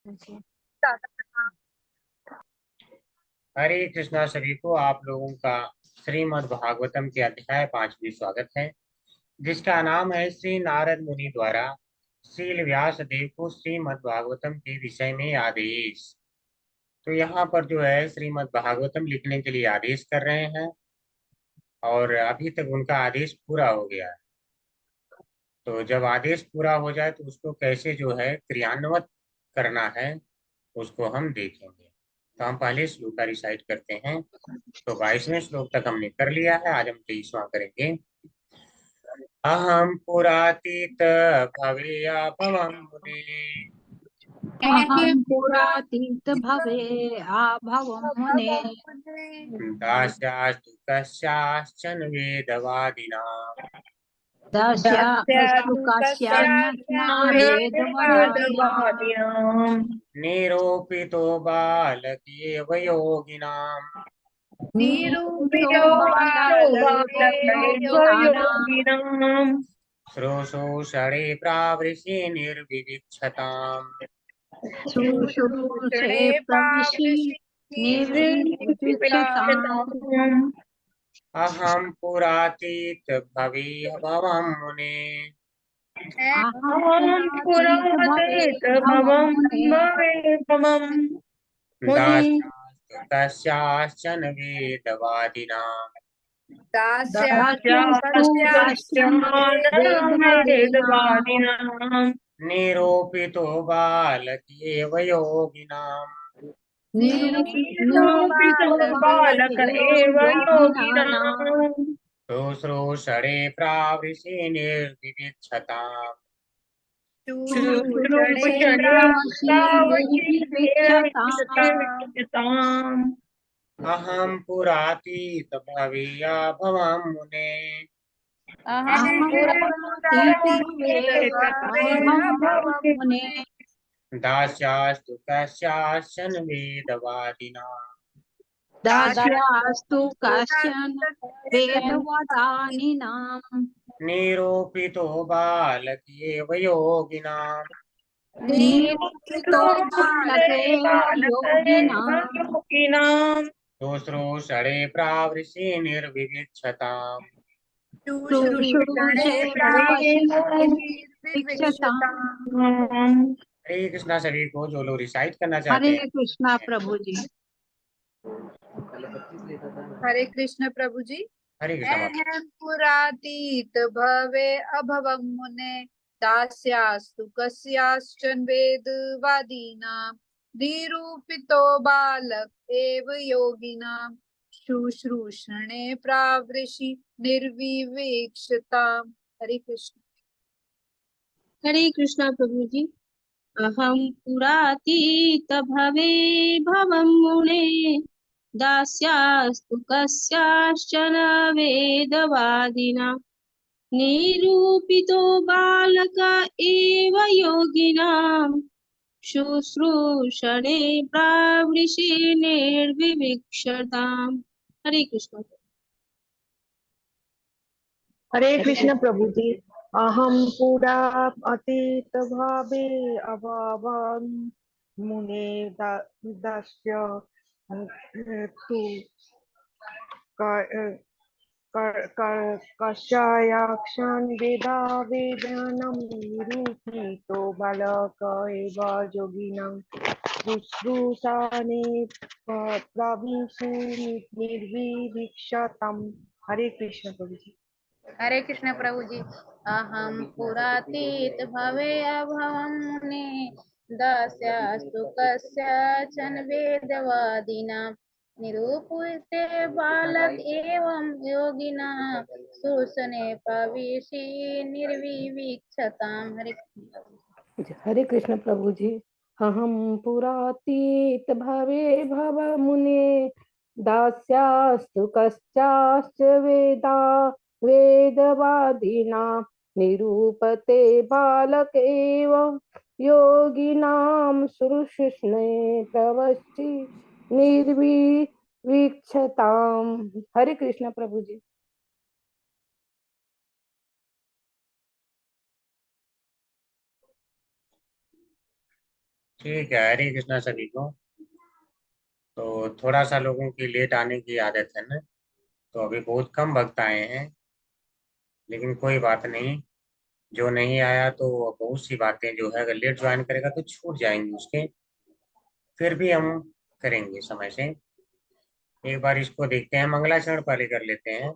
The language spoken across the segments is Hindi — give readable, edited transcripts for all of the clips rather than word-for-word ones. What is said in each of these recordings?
जी। हरे कृष्णा सभी को आप लोगों का श्रीमद् भागवतम के अध्याय 5 में स्वागत है, जिसका नाम है श्री नारद मुनि द्वारा श्रील व्यास देव को श्रीमद् भागवतम के विषय में आदेश। तो यहाँ पर जो है श्रीमद् भागवतम लिखने के लिए आदेश कर रहे हैं और अभी तक उनका आदेश पूरा हो गया है। तो जब आदेश पूरा हो जाए तो उसको कैसे जो है क्रियान्वित करना है उसको हम देखेंगे। तो हम पहले श्लोक का रिसाइट करते हैं। तो 22वें श्लोक तक हमने कर लिया है, आज हम 23वां करेंगे। अहम पुरातीत भवेया भवम मुने अहं पुरातीत भवे आभवं मुने दास्यास्तु कस्याश्चन वेदवादिनाम् दस्यास्तु कस्याञ्चन वेदवदादिनाम् निरूपितो बालकेव योगिनाम् निरूपितो बालके योगिनाम् श्रोषोषणे प्रावृषि निर्विविक्षताम् शुश्रूषे प्रविशि निर्विविक्षताम्। अहम पुरातीत भवम मुने अहं पुरातीत भवे भवं मुने दास्यास्तु कस्याश्चन वेदवादिनाम् दास्यस्तु कश्चन वेदवादिनाम् निरूपितो बालकेव योगिनाम् निरूपितो बालके योगिनाम् शुश्रूषणे प्रावृषि निर्विविक्षताम् शुश्रूषे प्रवशि निर्विविक्षताम्। अहम पुरातीत भवेया भवम मुने अहं पुरातीत भवे भवं मुने दास्यास्तु कस्याश्चन वेदवादिनाम् दास्यास्तु कश्चन वेदवदानिनाम् निरूपितो बालकेव योगिनाम् निरूपितो बालकेव योगिनाम् शुश्रूषणे प्रावृषि निर्विविक्षताम् शुश्रूषे प्रवशि निर्विविक्षताम्। हरे कृष्णा सभी को। जो लोग रिसाइट करना चाहते हरे हैं, कृष्णा प्रभु जी। हरे कृष्ण प्रभु जी। हरे कृष्णा माता। अहं पुरातीत भवे अभवं मुने दास्यास्तु कस्याश्चन वेदवादिनां निरूपितो बालक एव योगिनां शुश्रूषणे प्रावृषि निर्विवेक्षताम्। हरे कृष्ण। हरे कृष्णा प्रभु जी। अहम पुरातीत भवे भवं मुने दास्यास्तु कस्याश्चन वेदवादिना निरूपितो बालक एव योगिनाम् शुश्रूषणे प्रावृषि निर्विविक्षताम्। हरे कृष्ण। हरे कृष्ण प्रभु जी। अहम पुरा अतीत भावे अभावं मुने दास्य तु कषायाक्षन् वेदा वेदानं निरूपितो बालक एव योगिनं शुश्रूषणे प्रविशि निर्विविक्षतम्। हरे कृष्ण प्रभु जी। हरे कृष्ण प्रभु जी। अहं पुरातीत भवे अभवं मुने दास्यास्तु कस्याचन वेदवादिनां निरूप्यते बालक एवं योगिना सुसने प्रविशि निर्विविक्षताम्। हरे कृष्ण प्रभु जी। अहम पुरातीत भवे भव मुने दास्यास्तु कश्चाश्च वेदा वेदवादिना निरूपते बालक एव योगिनां सुरुषिष्णे प्रवश्चि निर्विवीक्षताम्। हरे कृष्ण प्रभु जी। ठीक है, हरे कृष्णा सभी को। तो थोड़ा सा लोगों की लेट आने की आदत है ना, तो अभी बहुत कम भक्त आए हैं, लेकिन कोई बात नहीं। जो नहीं आया तो बहुत सी बातें जो है, अगर लेट ज्वाइन करेगा तो छूट जाएंगी उसके। फिर भी हम करेंगे समय से। एक बार इसको देखते हैं, मंगलाचरण पहले कर लेते हैं।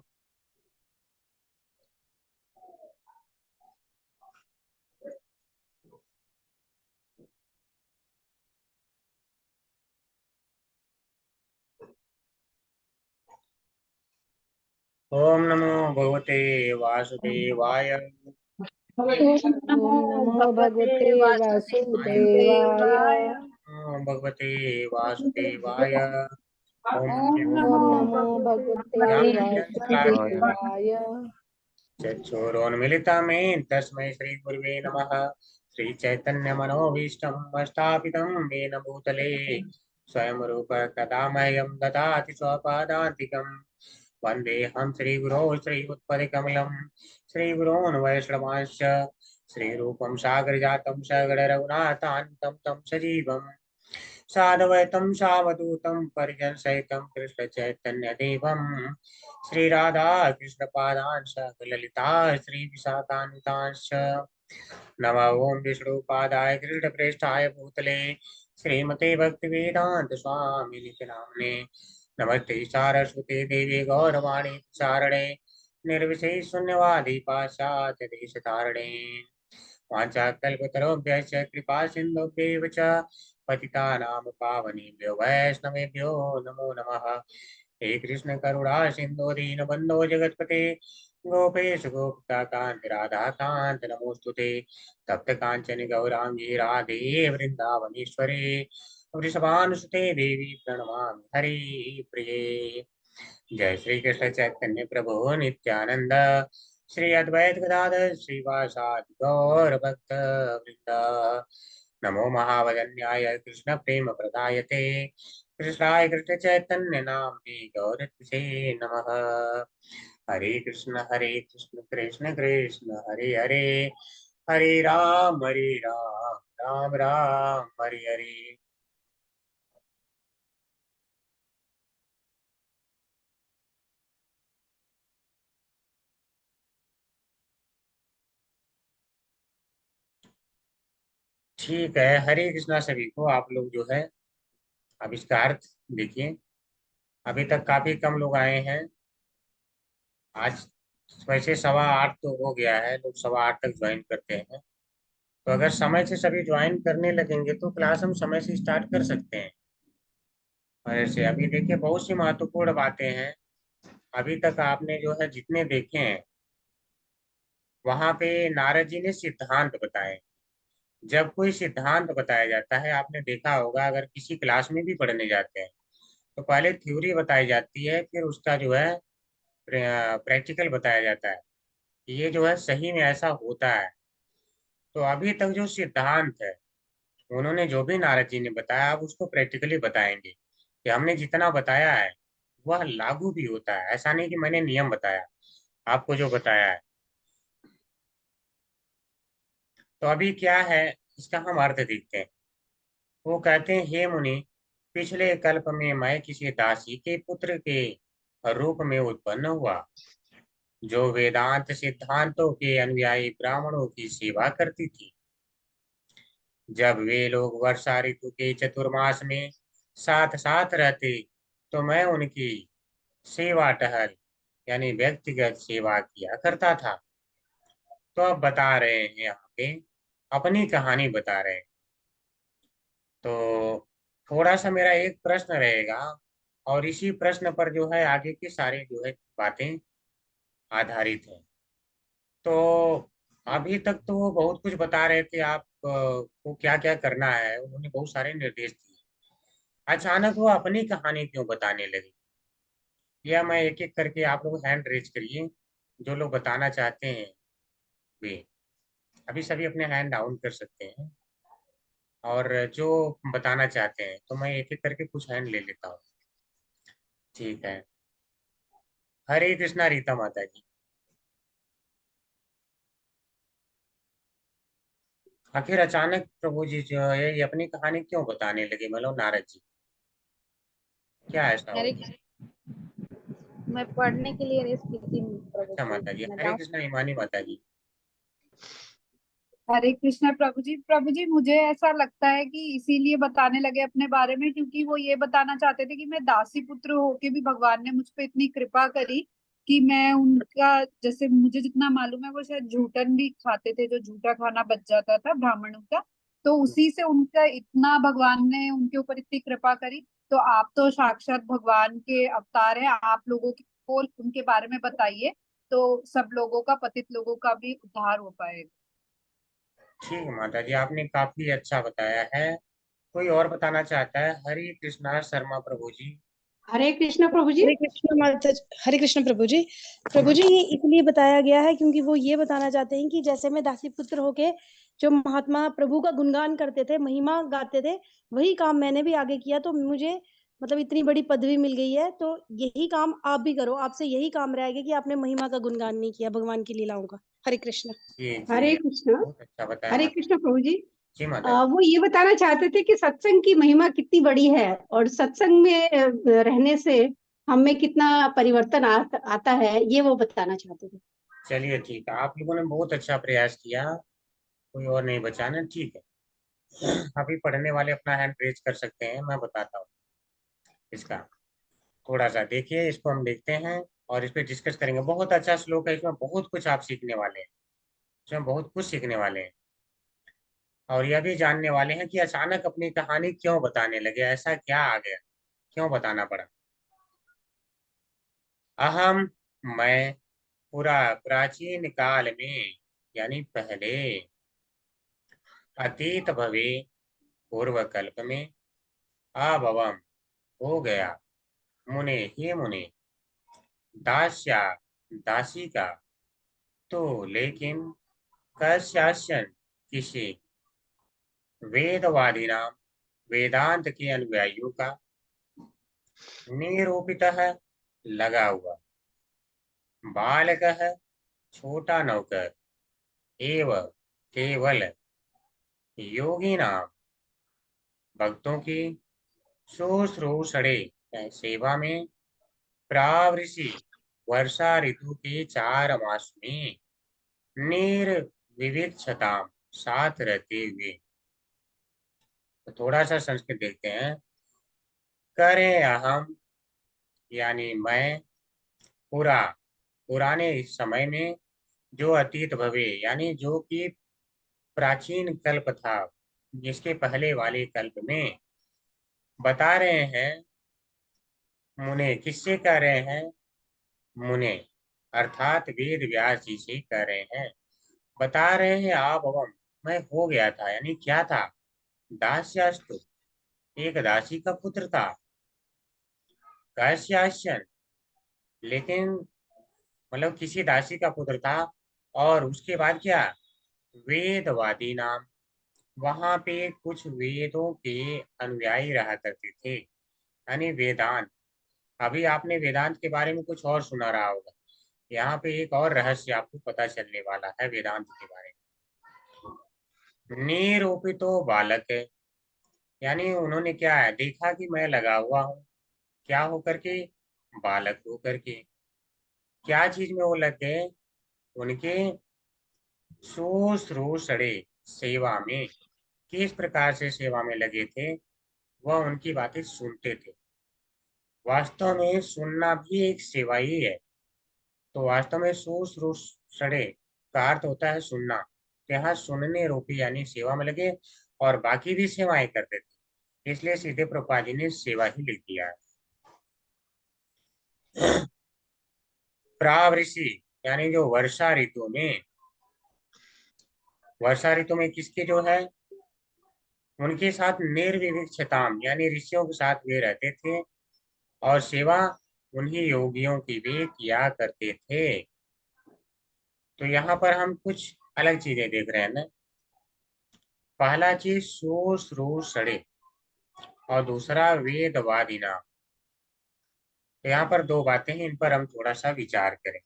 ओम नमो भगवते वासुदेवाय। ओम नमो भगवते वासुदेवाय। ओम भगवते वासुदेवाय। ओम ओम नमो भगवते ज्ञानञ्जनशलाकया वासुदेवाय। चक्षुरोन्मिलितमेन तस्मै श्रीगुरुवे नमः। श्रीचैतन्यमनोभीष्टं स्थापितं येन भूतले स्वयं रूप कदा मह्यं ददाति स्वपदान्तिकं। वन्देऽहं श्रीगुरो श्रीयुत्पदकमलं श्रीगुरोन् वैष्णवांश्च श्रीरूपं सागरजातं सगणरघुनाथान्तं तं सजीवम् साधवैतं सावधूतं परिजनसहितं कृष्णचैतन्यदेवं श्रीराधा कृष्णपादान् ललिता श्रीविशाखान्वितांश्च नमः ओं विष्णुपादाय कृष्णप्रेष्ठाय भूतले श्रीमते भक्तिवेदान्त स्वामिनिति नाम्ने नमस्ते सारस्वते देवी गौरवाणी प्रचारणे निर्विशेष शून्यवादी पाश्चात्य देशतारणे वाञ्छाकल्पतरुभ्यश्च कृपा सिन्धुभ्यैव च पतितानां पावनेभ्यो वैष्णवेभ्यो नमो नमः। हे कृष्ण करुणा सिन्धु दीनबन्धो जगत्पते गोपेश गोपिकान्त राधा कान्त नमोस्तुते। तप्त कांचन गौरांगी राधे वृंदावनेश्वरी वृषभानुसुते देवी प्रणमामि हरि प्रिये। जय श्री कृष्ण चैतन्य प्रभु नित्यानंद श्री अद्वैत गदाधर श्रीवासादि गौर भक्त वृंद। नमो महावदन्याय कृष्ण प्रेम प्रदायते कृष्णाय कृष्ण चैतन्य नाम्ने गौरत्से नमः। हरे कृष्ण कृष्ण कृष्ण हरे हरे हरे राम राम राम हरे हरे। ठीक है, हरे कृष्णा सभी को। आप लोग जो है, अब इसका अर्थ देखिए। अभी तक काफी कम लोग आए हैं आज। वैसे 8:15 तो हो गया है, लोग 8:15 तक ज्वाइन करते हैं। तो अगर समय से सभी ज्वाइन करने लगेंगे तो क्लास हम समय से स्टार्ट कर सकते हैं। और ऐसे अभी देखिए, बहुत सी महत्वपूर्ण बातें हैं। अभी तक आपने जो है जितने देखे हैं, वहां पे नारद जी ने सिद्धांत बताए। जब कोई सिद्धांत बताया जाता है, आपने देखा होगा, अगर किसी क्लास में भी पढ़ने जाते हैं तो पहले थ्योरी बताई जाती है, फिर उसका जो है प्रैक्टिकल बताया जाता है। ये जो है सही में ऐसा होता है। तो अभी तक जो सिद्धांत है, उन्होंने जो भी नारद जी ने बताया, अब उसको प्रैक्टिकली बताएंगे कि हमने जितना बताया है वह लागू भी होता है। ऐसा नहीं कि मैंने नियम बताया, आपको जो बताया है। तो अभी क्या है, इसका हम अर्थ देखते हैं। वो कहते हैं, हे मुनि, पिछले कल्प में मैं किसी दासी के पुत्र के रूप में उत्पन्न हुआ, जो वेदांत सिद्धांतों के अनुयायी ब्राह्मणों की सेवा करती थी। जब वे लोग वर्षा ऋतु के चतुर्मास में साथ साथ रहते, तो मैं उनकी सेवा टहल यानी व्यक्तिगत सेवा किया करता था। तो अब बता रहे हैं यहाँ पे, अपनी कहानी बता रहे हैं। तो थोड़ा सा मेरा एक प्रश्न रहेगा, और इसी प्रश्न पर जो है आगे की सारी जो है बातें आधारित हैं। तो अभी तक तो वो बहुत कुछ बता रहे थे, आप को क्या क्या करना है, उन्होंने बहुत सारे निर्देश दिए। अचानक वो अपनी कहानी क्यों बताने लगे? या मैं एक एक करके, आप लोग हैंड रेज करिए जो लोग बताना चाहते हैं वे। अभी सभी अपने हैंड डाउन कर सकते हैं, और जो बताना चाहते हैं तो मैं एक एक करके कुछ हैंड ले लेता हूँ। ठीक है। हरे कृष्णा रीता माता जी। आखिर अचानक प्रभु जी जो है ये अपनी कहानी क्यों बताने लगे, मतलब नारद जी, क्या ऐसा हो हरे गया? मैं पढ़ने के लिए रेस्ट की थी प्रभु अच्छा जी, माता जी, मैं हरे जाऊँ? कृष्णा हिमानी माता जी। हरे कृष्णा प्रभु जी। प्रभु जी, मुझे ऐसा लगता है कि इसीलिए बताने लगे अपने बारे में, क्योंकि वो ये बताना चाहते थे कि मैं दासी पुत्र होके भी भगवान ने मुझ पे इतनी कृपा करी कि मैं उनका, जैसे मुझे जितना मालूम है वो शायद झूठन भी खाते थे, जो झूठा खाना बच जाता था ब्राह्मणों का, तो उसी से उनका इतना, भगवान ने उनके ऊपर इतनी कृपा करी। तो आप तो साक्षात भगवान के अवतार हैं, आप लोगों को उनके बारे में बताइए, तो सब लोगों का, पतित लोगों का भी उद्धार हो पाएगा। ठीक है माता जी, आपने काफी अच्छा बताया है। कोई और बताना चाहता है? हरे कृष्णा शर्मा प्रभु जी। हरे कृष्ण प्रभु जी। हरे कृष्ण माता हरे कृष्ण प्रभु जी। प्रभु जी, ये इसलिए बताया गया है क्योंकि वो ये बताना चाहते हैं कि जैसे मैं दासी पुत्र होके जो महात्मा प्रभु का गुणगान करते थे, महिमा गाते थे, वही काम मैंने भी आगे किया, तो मुझे मतलब इतनी बड़ी पदवी मिल गई है। तो यही काम आप भी करो, आपसे यही काम रहेगा कि आपने महिमा का गुणगान नहीं किया, भगवान की लीलाओं का। हरे कृष्ण। जी हरे जी, कृष्ण। बहुत अच्छा बताया हरे माता कृष्ण प्रभु जी। जी। माता जी, वो ये बताना चाहते थे कि सत्संग की महिमा कितनी बड़ी है, और सत्संग में रहने से हमें कितना परिवर्तन आता है, ये वो बताना चाहते थे। चलिए ठीक है, आप लोगों ने बहुत अच्छा प्रयास किया। कोई और नहीं बचा ना, ठीक है। अभी पढ़ने वाले अपना हैंड रेज कर सकते हैं, मैं बताता हूँ इसका। थोड़ा सा देखिए, इसको हम देखते हैं और इस पे डिस्कस करेंगे। बहुत अच्छा श्लोक है, इसमें बहुत कुछ आप सीखने वाले हैं, इसमें बहुत कुछ सीखने वाले हैं। और यह भी जानने वाले हैं कि अचानक अपनी कहानी क्यों बताने लगे, ऐसा क्या आ गया, क्यों बताना पड़ा। अहम, मैं, पूरा प्राचीन काल में, यानी पहले, अतीत भवे, पूर्व कल्प में, आभवम, हो गया, मुने, हे मुने, दास्या, दासी का, तो लेकिन, कस्याशन, किसी, वेदवादी नाम, वेदांत के अनुयायियों का, निरूपितः, लगा हुआ, बालकः, छोटा नौकर, एव, केवल, योगी नाम, भक्तों की, शुश्रूषणे, सेवा में, प्रावृषि, वर्षा ऋतु के 4 मास में, निर्विविक्षताम, साथ रहते हुए। तो थोड़ा सा संस्कृत देखते हैं। करें अहम, यानी मैं, पूरा, पुराने इस समय में, जो अतीत भवे, यानी जो कि प्राचीन कल्प था, जिसके पहले वाले कल्प में, बता रहे हैं। मुने, किससे कह रहे हैं? मुने अर्थात वेद व्यास जी से कह रहे हैं, बता रहे हैं। आप अवम, मैं हो गया था, यानी क्या था? दास्यास्तु, एक दासी का पुत्र था। काश्याशन, लेकिन मतलब किसी दासी का पुत्र था। और उसके बाद क्या? वेदवादी नाम, वहां पे कुछ वेदों के अनुयायी रहा करते थे, यानी वेदांत। अभी आपने वेदांत के बारे में कुछ और सुना रहा होगा, यहाँ पे एक और रहस्य आपको पता चलने वाला है वेदांत के बारे में। निरूपितो बालक है, यानी उन्होंने क्या है देखा कि मैं लगा हुआ हूँ, क्या होकर के? बालक होकर के। क्या चीज में वो लग गए? उनके शुश्रूषणे, सेवा में। किस प्रकार से सेवा में लगे थे? वह उनकी बातें सुनते थे। वास्तव में सुनना भी एक सेवा ही है। तो वास्तव में शुश्रूषणे का अर्थ होता है सुनना। तो यहाँ सुनने रूपी यानी सेवा में लगे, और बाकी भी सेवाएं करते थे, इसलिए सीधे प्रभुपाद जी ने सेवा ही लिख दिया है। प्रावृषि, यानी जो वर्षा ऋतु में, वर्षा ऋतु में किसके जो है? उनके साथ निर्विविक्षताम, यानी ऋषियों के साथ वे रहते थे, और सेवा उन्हीं योगियों की भी किया करते थे। तो यहाँ पर हम कुछ अलग चीजें देख रहे हैं ना। पहला चीज शुश्रूषणे, और दूसरा वेदवादिना। तो यहाँ पर दो बातें हैं, इन पर हम थोड़ा सा विचार करें।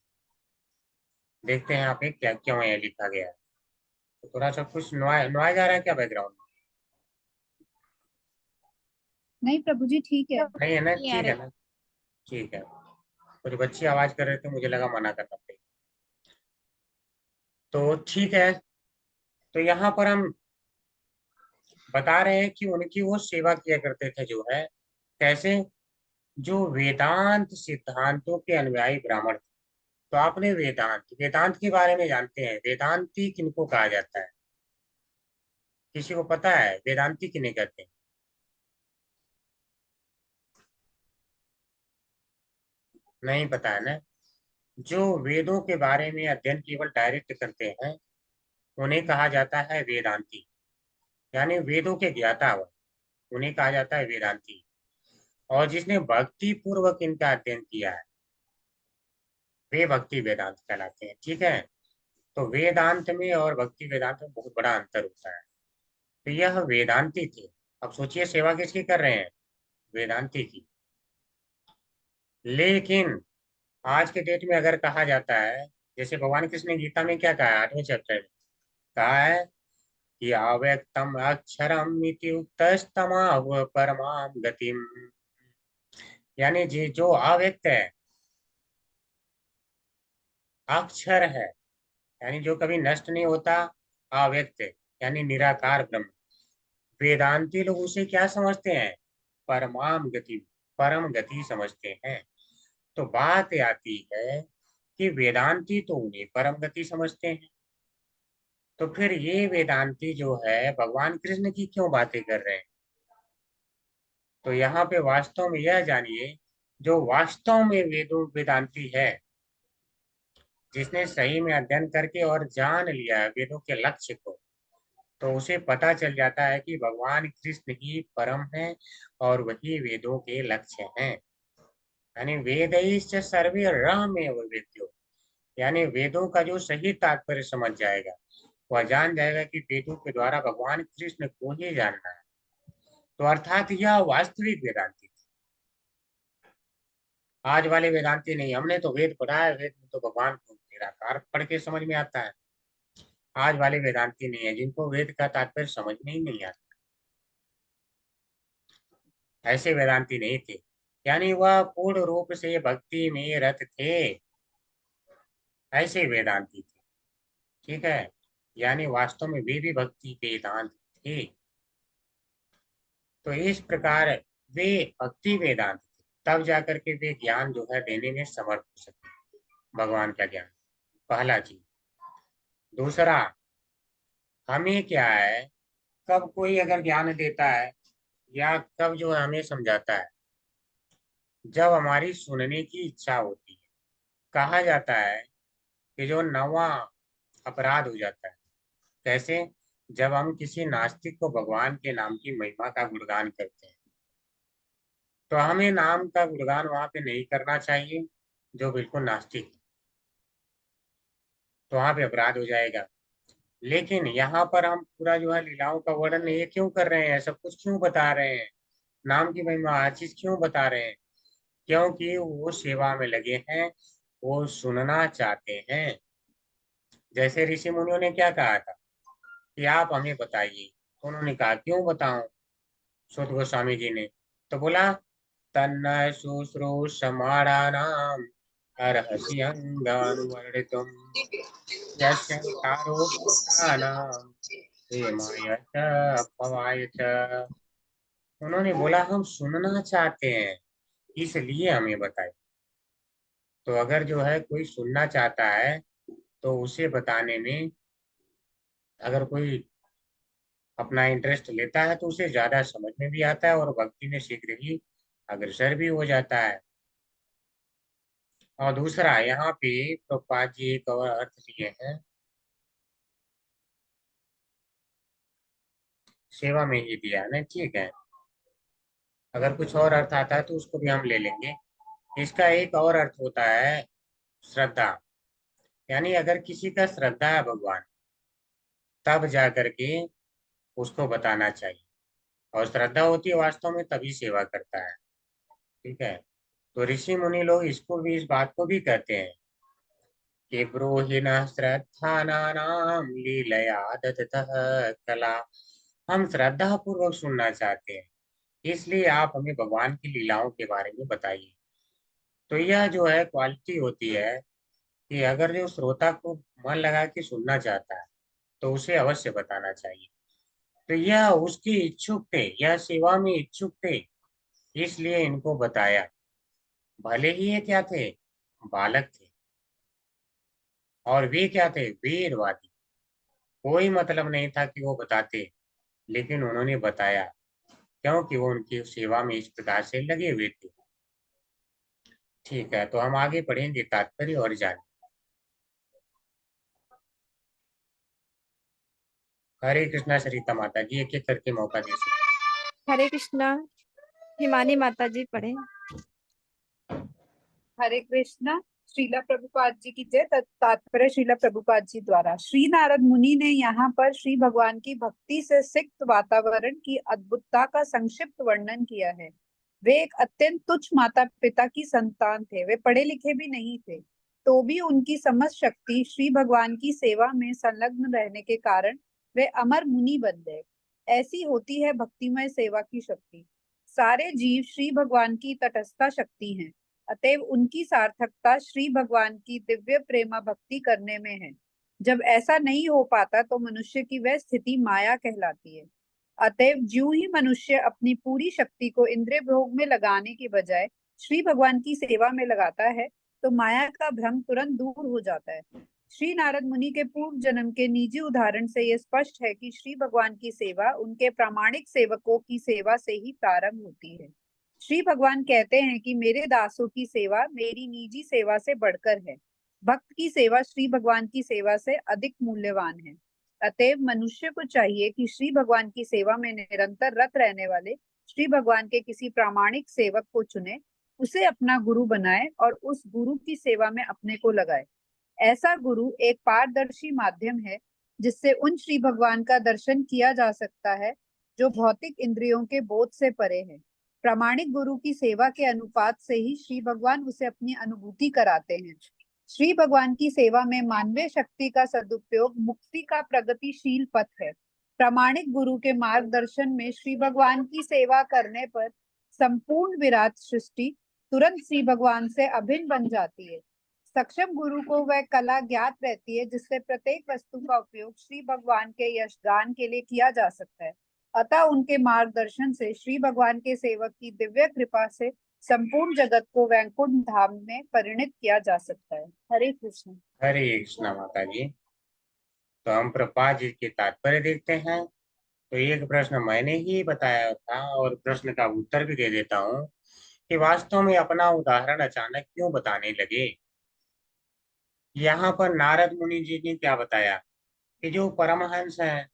देखते हैं यहाँ पे क्या क्यों यह लिखा गया है। तो थोड़ा सा कुछ नॉइज आ रहा है क्या बैकग्राउंड में? नहीं प्रभु जी ठीक है। नहीं है ना? नहीं आ ठीक है ना? ठीक है। कुछ बच्चे आवाज कर रहे थे, मुझे लगा मना करना पड़ेगा। तो ठीक है, तो यहाँ पर हम बता रहे हैं कि उनकी वो सेवा किया करते थे, जो है कैसे, जो वेदांत सिद्धांतों के अनुयायी ब्राह्मण थे। तो आपने वेदांत वेदांत के बारे में जानते हैं, वेदांती किनको कहा जाता है? किसी को पता है वेदांती किन्हें कहते हैं? नहीं पता है ना? जो वेदों के बारे में अध्ययन केवल डायरेक्ट करते हैं, उन्हें कहा जाता है वेदांती, यानी वेदों के ज्ञाता हुआ, उन्हें कहा जाता है वेदांती। और जिसने भक्ति पूर्वक इनका अध्ययन किया है, वे भक्ति वेदांत कहलाते हैं। ठीक है, तो वेदांत में और भक्ति वेदांत में बहुत बड़ा अंतर होता है। तो यह वेदांती थे। अब सोचिए सेवा किसकी कर रहे हैं? वेदांती की। लेकिन आज के डेट में अगर कहा जाता है, जैसे भगवान कृष्ण ने गीता में क्या कहा है, 8वें चैप्टर में कहा है कि अव्यक्तम अक्षरम इति उक्तस्तमाहुः परमां गतिम, यानी जो अव्यक्त है, अक्षर है, यानी जो कभी नष्ट नहीं होता, अव्यक्त है, यानी निराकार ब्रह्म। वेदांती लोग उसे क्या समझते हैं? परमाम गति, परम गति समझते हैं। तो बात आती है कि वेदांती तो उन्हें परम गति समझते हैं, तो फिर ये वेदांती जो है भगवान कृष्ण की क्यों बातें कर रहे हैं? तो यहाँ पे वास्तव में यह जानिए, जो वास्तव में वेदांती है, जिसने सही में अध्ययन करके और जान लिया है वेदों के लक्ष्य को, तो उसे पता चल जाता है कि भगवान कृष्ण ही परम है और वही वेदों के लक्ष्य हैं। यानी वेदैश्च सर्वे रहमेव वेद्यो, यानी वेदों का जो सही तात्पर्य समझ जाएगा, वह जान जाएगा कि वेदों के द्वारा भगवान कृष्ण को ही जानना है। तो अर्थात यह वास्तविक वेदांती थे। आज वाले वेदांती नहीं। हमने तो वेद पढ़ा है, वेद में तो भगवान को निराकार पढ़ के समझ में आता है। आज वाले वेदांती नहीं है, जिनको वेद का तात्पर्य समझ में ही नहीं आता। ऐसे वेदांती नहीं थे, यानी वह पूर्ण रूप से भक्ति में रत थे, ऐसे वेदांती थे। ठीक है, यानी वास्तव में वे भी भक्ति वेदांत थे। तो इस प्रकार वे भक्ति वेदांत थे, तब जाकर के वे ज्ञान जो है देने में समर्थ हो सकते, भगवान का ज्ञान। पहला चीज। दूसरा, हमें क्या है, कब कोई अगर ज्ञान देता है या कब जो है हमें समझाता है, जब हमारी सुनने की इच्छा होती है। कहा जाता है कि जो नवा अपराध हो जाता है, कैसे? जब हम किसी नास्तिक को भगवान के नाम की महिमा का गुणगान करते हैं, तो हमें नाम का गुणगान वहां पे नहीं करना चाहिए, जो बिल्कुल नास्तिक है, तो वहां पे अपराध हो जाएगा। लेकिन यहाँ पर हम पूरा जो है लीलाओं का वर्णन ये क्यों कर रहे हैं, सब कुछ क्यों बता रहे हैं, नाम की महिमा हर चीज क्यों बता रहे हैं? क्योंकि वो सेवा में लगे हैं, वो सुनना चाहते हैं। जैसे ऋषि मुनियों ने क्या कहा था कि आप हमें बताइए, तो उन्होंने कहा क्यों बताऊं, सुत गोस्वामी जी ने तो बोला, तन्न शुश्रूषमाणानाम अर्हसि अंगानुवर्णितुम यस्यन्तारो भूतानाम प्रेमाय च भवाय च। उन्होंने बोला हम सुनना चाहते हैं, इसलिए हमें बताइए। तो अगर जो है कोई सुनना चाहता है, तो उसे बताने में अगर कोई अपना इंटरेस्ट लेता है, तो उसे ज्यादा समझ में भी आता है और भक्ति में शीघ्र ही अग्रसर भी हो जाता है। और दूसरा, यहाँ पे प्रभुपाद जी एक और अर्थ लिए हैं, सेवा में ही दिया है ना। ठीक है, अगर कुछ और अर्थ आता है तो उसको भी हम ले लेंगे। इसका एक और अर्थ होता है श्रद्धा, यानी अगर किसी का श्रद्धा है भगवान, तब जा करके उसको बताना चाहिए। और श्रद्धा होती है वास्तव में तभी सेवा करता है। ठीक है, तो ऋषि मुनि लोग इसको भी, इस बात को भी कहते हैं कि ब्रूहिणः श्रद्धानानां लीलया दत्तः कला। हम श्रद्धा पूर्वक सुनना चाहते हैं, इसलिए आप हमें भगवान की लीलाओं के बारे में बताइए। तो यह जो है क्वालिटी होती है कि अगर जो श्रोता को मन लगा के सुनना चाहता है तो उसे अवश्य बताना चाहिए। तो यह उसके इच्छुक थे, यह सेवा में इच्छुक थे, इसलिए इनको बताया। भले ही ये क्या थे, बालक थे, और वे क्या थे, वीरवादी। कोई मतलब नहीं था कि वो बताते, लेकिन उन्होंने बताया क्योंकि वो उनकी सेवा में इस प्रकार से लगे हुए थे। ठीक है, तो हम आगे पढ़ेंगे तात्पर्य और जानेंगे। हरे कृष्णा सरिता माता जी, एक एक करके मौका दे सकते। हरे कृष्णा। हिमानी माता जी पढ़े। हरे कृष्णा। श्रीला प्रभुपाद जी की जय। तात्पर्य श्रीला प्रभुपाद जी द्वारा। श्री नारद मुनि ने यहाँ पर श्री भगवान की भक्ति से सिक्त वातावरण की अद्भुतता का संक्षिप्त वर्णन किया है। वे एक अत्यंत तुच्छ माता पिता की संतान थे। वे पढ़े लिखे भी नहीं थे, तो भी उनकी समझ शक्ति श्री भगवान की सेवा में संलग्न रहने के कारण वे अमर मुनि बन गए। ऐसी होती है भक्तिमय सेवा की शक्ति। सारे जीव श्री भगवान की तटस्था शक्ति हैं, अतएव उनकी सार्थकता श्री भगवान की दिव्य प्रेमा भक्ति करने में है। जब ऐसा नहीं हो पाता तो मनुष्य की वह स्थिति माया कहलाती है। अतएव ज्यों ही मनुष्य अपनी पूरी शक्ति को इंद्रिय भोग में लगाने की बजाय श्री भगवान की सेवा में लगाता है तो माया का भ्रम तुरंत दूर हो जाता है। श्री नारद मुनि के पूर्व जन्म के निजी उदाहरण से यह स्पष्ट है कि श्री भगवान की सेवा उनके प्रामाणिक सेवकों की सेवा से ही प्रारंभ होती है। श्री भगवान कहते हैं कि मेरे दासों की सेवा मेरी निजी सेवा से बढ़कर है। भक्त की सेवा श्री भगवान की सेवा से अधिक मूल्यवान है। अतएव मनुष्य को चाहिए कि श्री भगवान की सेवा में निरंतर रत रहने वाले श्री भगवान के किसी प्रामाणिक सेवक को चुने, उसे अपना गुरु बनाए और उस गुरु की सेवा में अपने को लगाए। ऐसा गुरु एक पारदर्शी माध्यम है जिससे उन श्री भगवान का दर्शन किया जा सकता है जो भौतिक इंद्रियों के बोध से परे है। प्रामाणिक गुरु की सेवा के अनुपात से ही श्री भगवान उसे अपनी अनुभूति कराते हैं। श्री भगवान की सेवा में मानवीय शक्ति का सदुपयोग मुक्ति का प्रगतिशील पथ है। प्रामाणिक गुरु के मार्गदर्शन में श्री भगवान की सेवा करने पर संपूर्ण विराट सृष्टि तुरंत श्री भगवान से अभिन्न बन जाती है। सक्षम गुरु को वह कला ज्ञात रहती है जिससे प्रत्येक वस्तु का उपयोग श्री भगवान के यशगान के लिए किया जा सकता है। अतः उनके मार्गदर्शन से श्री भगवान के सेवक की दिव्य कृपा से संपूर्ण जगत को वैकुंठ धाम में परिणित किया जा सकता है। हरे कृष्ण। हरे कृष्णा माता जी। तो हम प्रभुपाद जी के तात्पर्य देखते हैं। तो एक प्रश्न मैंने ही बताया था और प्रश्न का उत्तर भी दे देता हूँ कि वास्तव में अपना उदाहरण अचानक क्यों बताने लगे। यहाँ पर नारद मुनि जी ने क्या बताया कि जो परमहंस हैं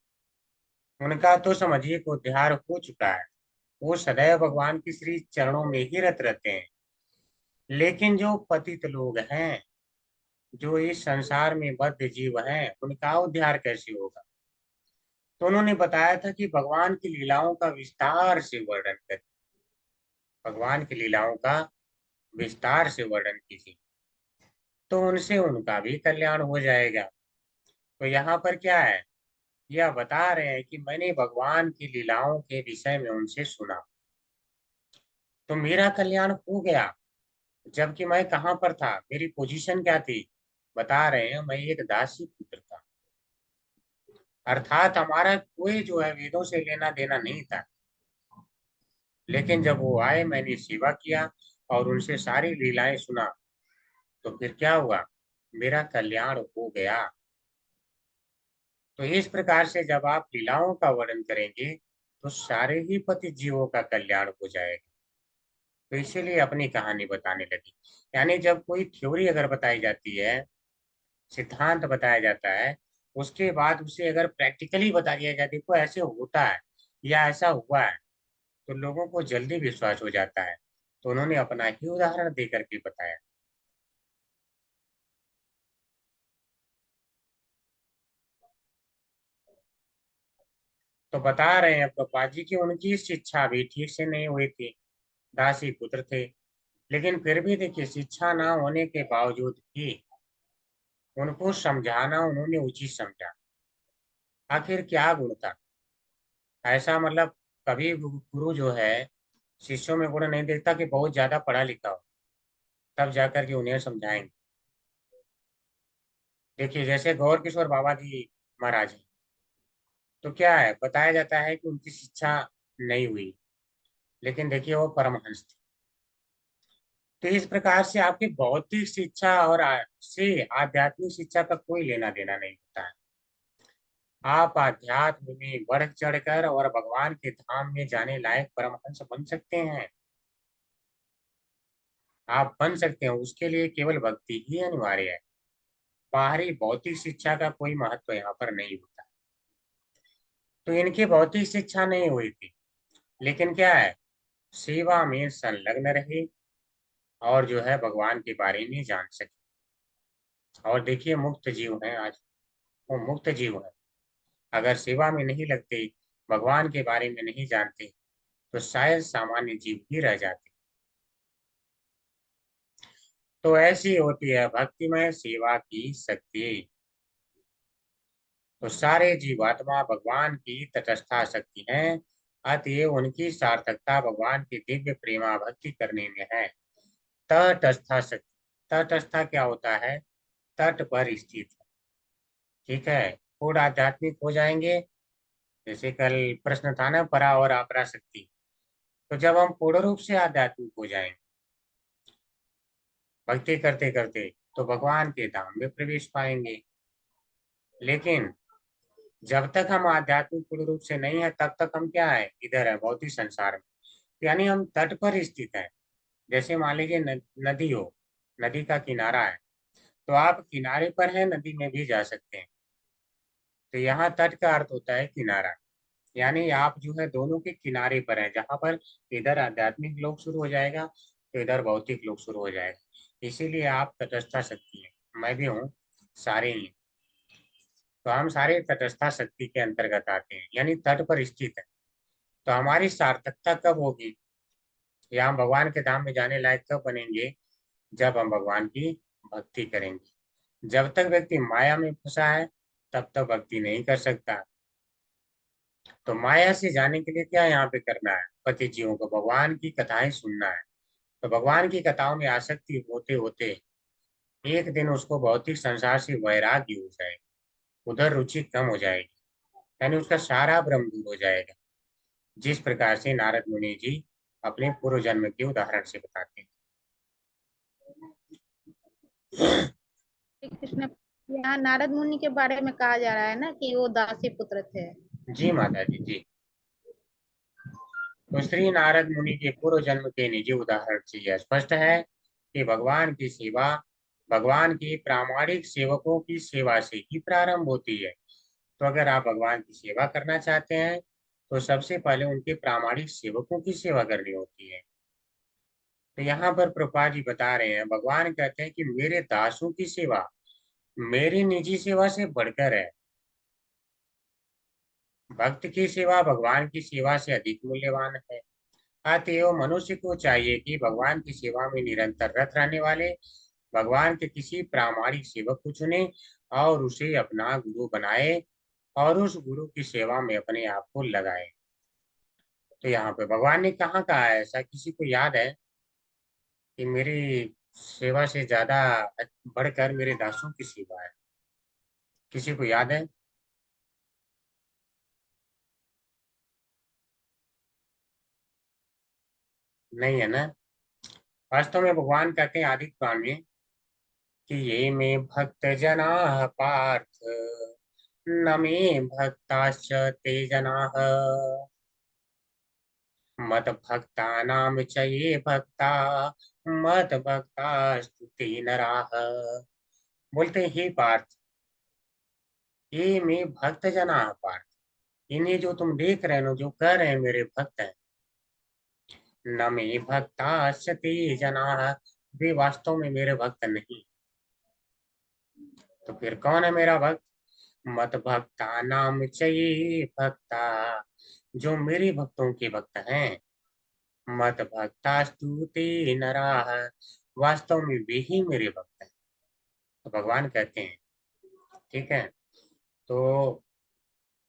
उनका तो समझिए को उद्धार हो चुका है, वो सदैव भगवान की श्री चरणों में ही रत रहते हैं। लेकिन जो पतित लोग हैं, जो इस संसार में बद्ध जीव हैं, उनका उद्धार कैसे होगा। तो उन्होंने बताया था कि भगवान की लीलाओं का विस्तार से वर्णन करें, भगवान की लीलाओं का विस्तार से वर्णन कीजिए, तो उनसे उनका भी कल्याण हो जाएगा। तो यहाँ पर क्या है, यह बता रहे हैं कि मैंने भगवान की लीलाओं के विषय में उनसे सुना तो मेरा कल्याण हो गया। जबकि मैं कहाँ पर था, मेरी पोजीशन क्या थी, बता रहे हैं मैं एक दासी पुत्र था। अर्थात हमारा कोई जो है वेदों से लेना देना नहीं था। लेकिन जब वो आए, मैंने सेवा किया और उनसे सारी लीलाएं सुना, तो फिर क्या हुआ, मेरा कल्याण हो गया। तो इस प्रकार से जब आप लीलाओं का वर्णन करेंगे तो सारे ही पति जीवों का कल्याण हो जाएगा। तो इसीलिए अपनी कहानी बताने लगी। यानी जब कोई थ्योरी अगर बताई जाती है, सिद्धांत बताया जाता है, उसके बाद उसे अगर प्रैक्टिकली बता दिया जाए देखो ऐसे होता है या ऐसा हुआ है, तो लोगों को जल्दी विश्वास हो जाता है। तो उन्होंने अपना ही उदाहरण दे करके बताया। तो बता रहे हैं प्रभुपाद जी की उनकी शिक्षा भी ठीक से नहीं हुई थी, दासी पुत्र थे। लेकिन फिर भी देखिए शिक्षा ना होने के बावजूद भी उनको समझाना उन्होंने उचित समझा। आखिर क्या गुण था ऐसा, मतलब कभी गुरु जो है शिष्यों में गुण नहीं देखता कि बहुत ज्यादा पढ़ा लिखा हो, तब जाकर के उन्हें समझाएंगे। देखिए जैसे गौर किशोर बाबा जी महाराज हैं, तो क्या है बताया जाता है कि उनकी शिक्षा नहीं हुई, लेकिन देखिए वो परमहंस थे। तो इस प्रकार से आपकी भौतिक शिक्षा और से आध्यात्मिक शिक्षा का कोई लेना देना नहीं होता है। आप आध्यात्म में बढ़ चढ़कर और भगवान के धाम में जाने लायक परमहंस बन सकते हैं। आप बन सकते हैं, उसके लिए केवल भक्ति ही अनिवार्य है। बाहरी भौतिक शिक्षा का कोई महत्व यहाँ पर नहीं होता। तो इनकी भौतिक शिक्षा नहीं हुई थी, लेकिन क्या है, सेवा में संलग्न रहे और जो है भगवान के बारे में जान सके। और देखिए मुक्त जीव हैं आज, वो मुक्त जीव है। अगर सेवा में नहीं लगते, भगवान के बारे में नहीं जानते, तो शायद सामान्य जीव ही रह जाते। तो ऐसी होती है भक्तिमय सेवा की शक्ति। तो सारे जीवात्मा भगवान की तटस्था शक्ति हैं, अतएव उनकी सार्थकता भगवान की दिव्य प्रेमा भक्ति करने में है। तटस्था शक्ति, तटस्था क्या होता है, तट पर स्थित है। ठीक है, पूर्ण आध्यात्मिक हो जाएंगे। जैसे कल प्रश्न था ना, परा और अपरा शक्ति। तो जब हम पूर्ण रूप से आध्यात्मिक हो जाएंगे भक्ति करते करते, तो भगवान के धाम में प्रवेश पाएंगे। लेकिन जब तक हम आध्यात्मिक पूर्ण रूप से नहीं है, तब तक हम क्या है, इधर है भौतिक संसार में। यानी हम तट पर स्थित है। जैसे मान लीजिए नदी हो, नदी का किनारा है, तो आप किनारे पर हैं, नदी में भी जा सकते हैं। तो यहाँ तट का अर्थ होता है किनारा। यानी आप जो है दोनों के किनारे पर हैं, जहां पर इधर आध्यात्मिक लोग शुरू हो जाएगा, तो इधर भौतिक लोग शुरू हो जाएगा। इसीलिए आप तटस्था शक्ति है, मैं भी हूँ, सारे ही हैं। तो हम सारे तटस्था शक्ति के अंतर्गत आते हैं, यानी तट पर स्थित है। तो हमारी सार्थकता कब होगी, या हम भगवान के धाम में जाने लायक कब बनेंगे, जब हम भगवान की भक्ति करेंगे। जब तक व्यक्ति माया में फंसा है, तब तक भक्ति नहीं कर सकता। तो माया से जाने के लिए क्या यहाँ पे करना है, पति जीवों को भगवान की कथाएं सुनना है। तो भगवान की कथाओं में आसक्ति होते होते एक दिन उसको भौतिक संसार से वैराग्य हो जाएगा, उधर रुचि कम हो जाएगी, यानी उसका सारा भ्रम दूर हो जाएगा। जिस प्रकार से नारद मुनि जी अपने पूर्व जन्म के उदाहरण से बताते हैं। श्री कृष्ण, यहाँ नारद मुनि के बारे में कहा जा रहा है ना कि वो दासी पुत्र थे। जी माता जी। तो श्री नारद मुनि के पूर्व जन्म के निजी उदाहरण से यह स्पष्ट है कि भगवान की सेवा भगवान के प्रामाणिक सेवकों की सेवा से ही प्रारंभ होती है। तो अगर आप भगवान की सेवा करना चाहते हैं, तो सबसे पहले उनके प्रामाणिक सेवकों की सेवा करनी होती है। तो यहाँ पर प्रभुपाद जी बता रहे हैं, भगवान कहते हैं कि मेरे दासों की सेवा मेरी निजी सेवा से बढ़कर है। भक्त की सेवा भगवान की सेवा से अधिक मूल्यवान है। अतएव मनुष्य को चाहिए कि भगवान की सेवा में निरंतर रत रहने वाले भगवान के किसी प्रामाणिक सेवक को चुने और उसे अपना गुरु बनाए और उस गुरु की सेवा में अपने आप को लगाए। तो यहाँ पे भगवान ने कहाँ कहा है, ऐसा किसी को याद है कि मेरी सेवा से ज्यादा बढ़कर मेरे दासों की सेवा है? किसी को याद है? नहीं है ना। वास्तव में भगवान कहते हैं आदि पुराण में कि ये में भक्त जना पार्थ न मे भक्ताश्च ते जनाः मत भक्ता नाम च ये भक्ता मत भक्तास्तु ते नराः। बोलते हैं, हे पार्थ, ये में भक्त जना पार्थ, इन्हें जो तुम देख रहे हो, जो कह रहे हैं मेरे भक्त हैं, न मे भक्ताश्च ते जनाः, वे वास्तव में मेरे भक्त नहीं। तो फिर कौन है मेरा भक्त? मत भक्ता नाम चाहिए भक्ता, जो मेरे भक्तों के भक्त हैं। मत भक्ता स्तुति नराः, वास्तव में वे ही मेरे भक्त हैं। तो भगवान कहते हैं ठीक है, तो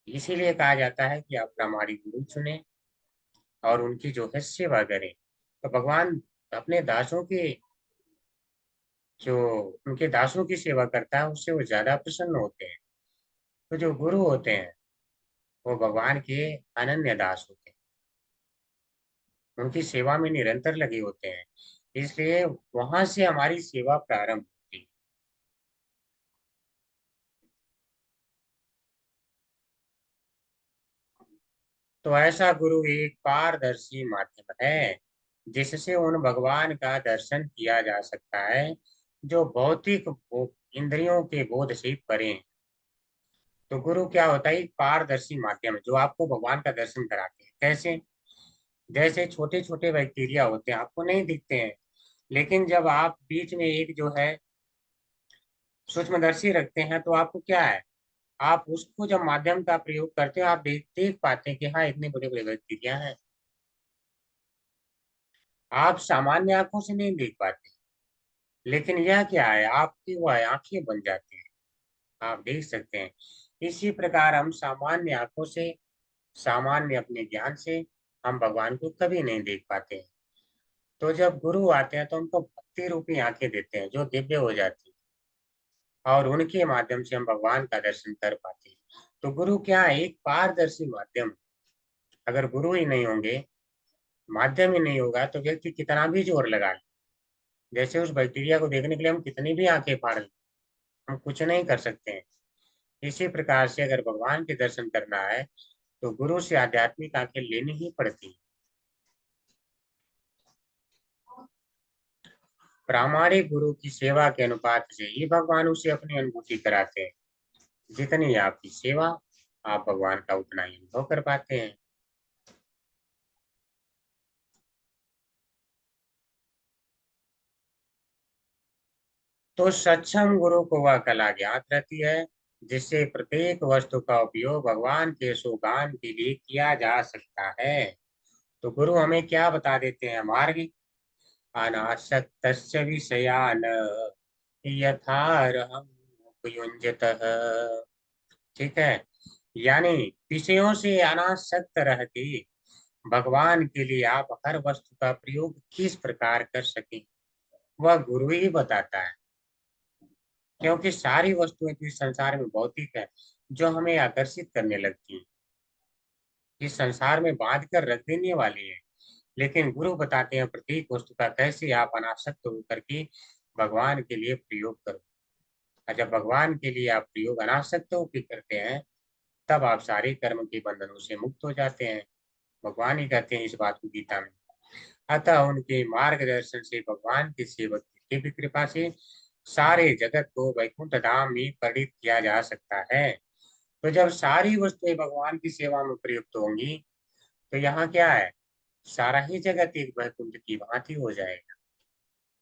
इसीलिए कहा जाता है कि आप प्रामाणिक गुरु चुने और उनकी जो है सेवा करें। तो भगवान अपने दासों की जो उनके दासों की सेवा करता है उससे वो ज्यादा प्रसन्न होते हैं। तो जो गुरु होते हैं वो भगवान के अनन्य दास होते हैं, उनकी सेवा में निरंतर लगे होते हैं, इसलिए वहां से हमारी सेवा प्रारंभ होती है। तो ऐसा गुरु एक पारदर्शी माध्यम है जिससे उन भगवान का दर्शन किया जा सकता है जो भौतिक इंद्रियों के बोध से परे हैं। तो गुरु क्या होता है? एक पारदर्शी माध्यम जो आपको भगवान का दर्शन कराते हैं। कैसे? जैसे छोटे छोटे बैक्टीरिया होते हैं, आपको नहीं दिखते हैं, लेकिन जब आप बीच में एक जो है सूक्ष्मदर्शी रखते हैं तो आपको क्या है, आप उसको जब माध्यम का प्रयोग करते हो आप देख पाते हैं कि हाँ इतने बड़े बड़े बैक्टीरिया हैं। आप सामान्य आंखों से नहीं देख पाते, लेकिन यह क्या है, आपकी वो आंखें बन जाती हैं, आप देख सकते हैं। इसी प्रकार हम सामान्य आंखों से, सामान्य अपने ज्ञान से हम भगवान को कभी नहीं देख पाते हैं। तो जब गुरु आते हैं तो उनको भक्ति रूपी आंखें देते हैं जो दिव्य हो जाती है और उनके माध्यम से हम भगवान का दर्शन कर पाते हैं। तो गुरु क्या है? एक पारदर्शी माध्यम। अगर गुरु ही नहीं होंगे, माध्यम ही नहीं होगा, तो व्यक्ति कितना भी जोर लगा ले, जैसे उस बैक्टीरिया को देखने के लिए हम कितनी भी आंखें फाड़ लें, हम कुछ नहीं कर सकते हैं। इसी प्रकार से अगर भगवान के दर्शन करना है तो गुरु से आध्यात्मिक आंखें लेनी ही पड़ती है। प्रामाणिक गुरु की सेवा के अनुपात से ही भगवान उसे अपनी अनुभूति कराते हैं। जितनी आपकी सेवा, आप भगवान का उतना ही अनुभव कर पाते हैं। तो सक्षम गुरु को वह कला ज्ञात रहती है जिससे प्रत्येक वस्तु का उपयोग भगवान के सुगान के लिए किया जा सकता है। तो गुरु हमें क्या बता देते हैं? मार्ग। अनासक्तस्य विषयान यथार्हम् उपयुञ्जतः। ठीक है, यानी विषयों से अनासक्त रह के भगवान के लिए आप हर वस्तु का प्रयोग किस प्रकार कर सकें, वह गुरु ही बताता है। क्योंकि सारी वस्तुएं तो इस संसार में भौतिक है जो हमें आकर्षित करने लगती हैं, इस संसार में बांध कर रख देने वाली है, लेकिन गुरु बताते हैं प्रत्येक वस्तु का कैसे आप अनासक्त होकर के भगवान के लिए प्रयोग करो। और जब भगवान के लिए आप प्रयोग अनासक्त होकर करते हैं तब आप सारे कर्म के बंधनों से मुक्त हो जाते हैं। भगवान ही कहते हैं इस बात को गीता में। अतः उनके मार्गदर्शन से भगवान के सेवक की दिव्य कृपा से सारे जगत को वैकुंठ धाम में परिणित किया जा सकता है। तो जब सारी वस्तुएं भगवान की सेवा में प्रयुक्त होंगी तो यहाँ क्या है, सारा ही जगत एक वैकुंठ की भांति हो जाएगा।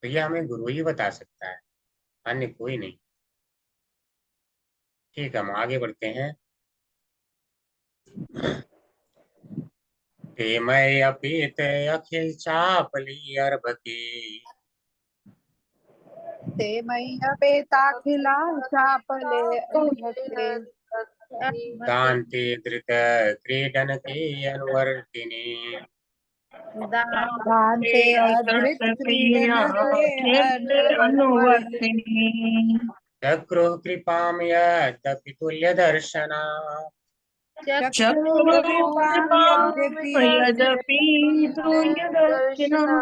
तो यह हमें गुरु ही बता सकता है, अन्य कोई नहीं। ठीक है, हम आगे बढ़ते हैं। ते मय अपेत अखिल चापली अर्भ के, ते मय्यपेताखिला चापले अर्भके दान्ते धृत क्रीडन के अनुवर्तिनी। दान्ते अधृत क्रीडन के अनुवर्तिनी चक्रो कृपाम यद्यपि तुल्य दर्शना, यद्यपि तुल्यदर्शिनः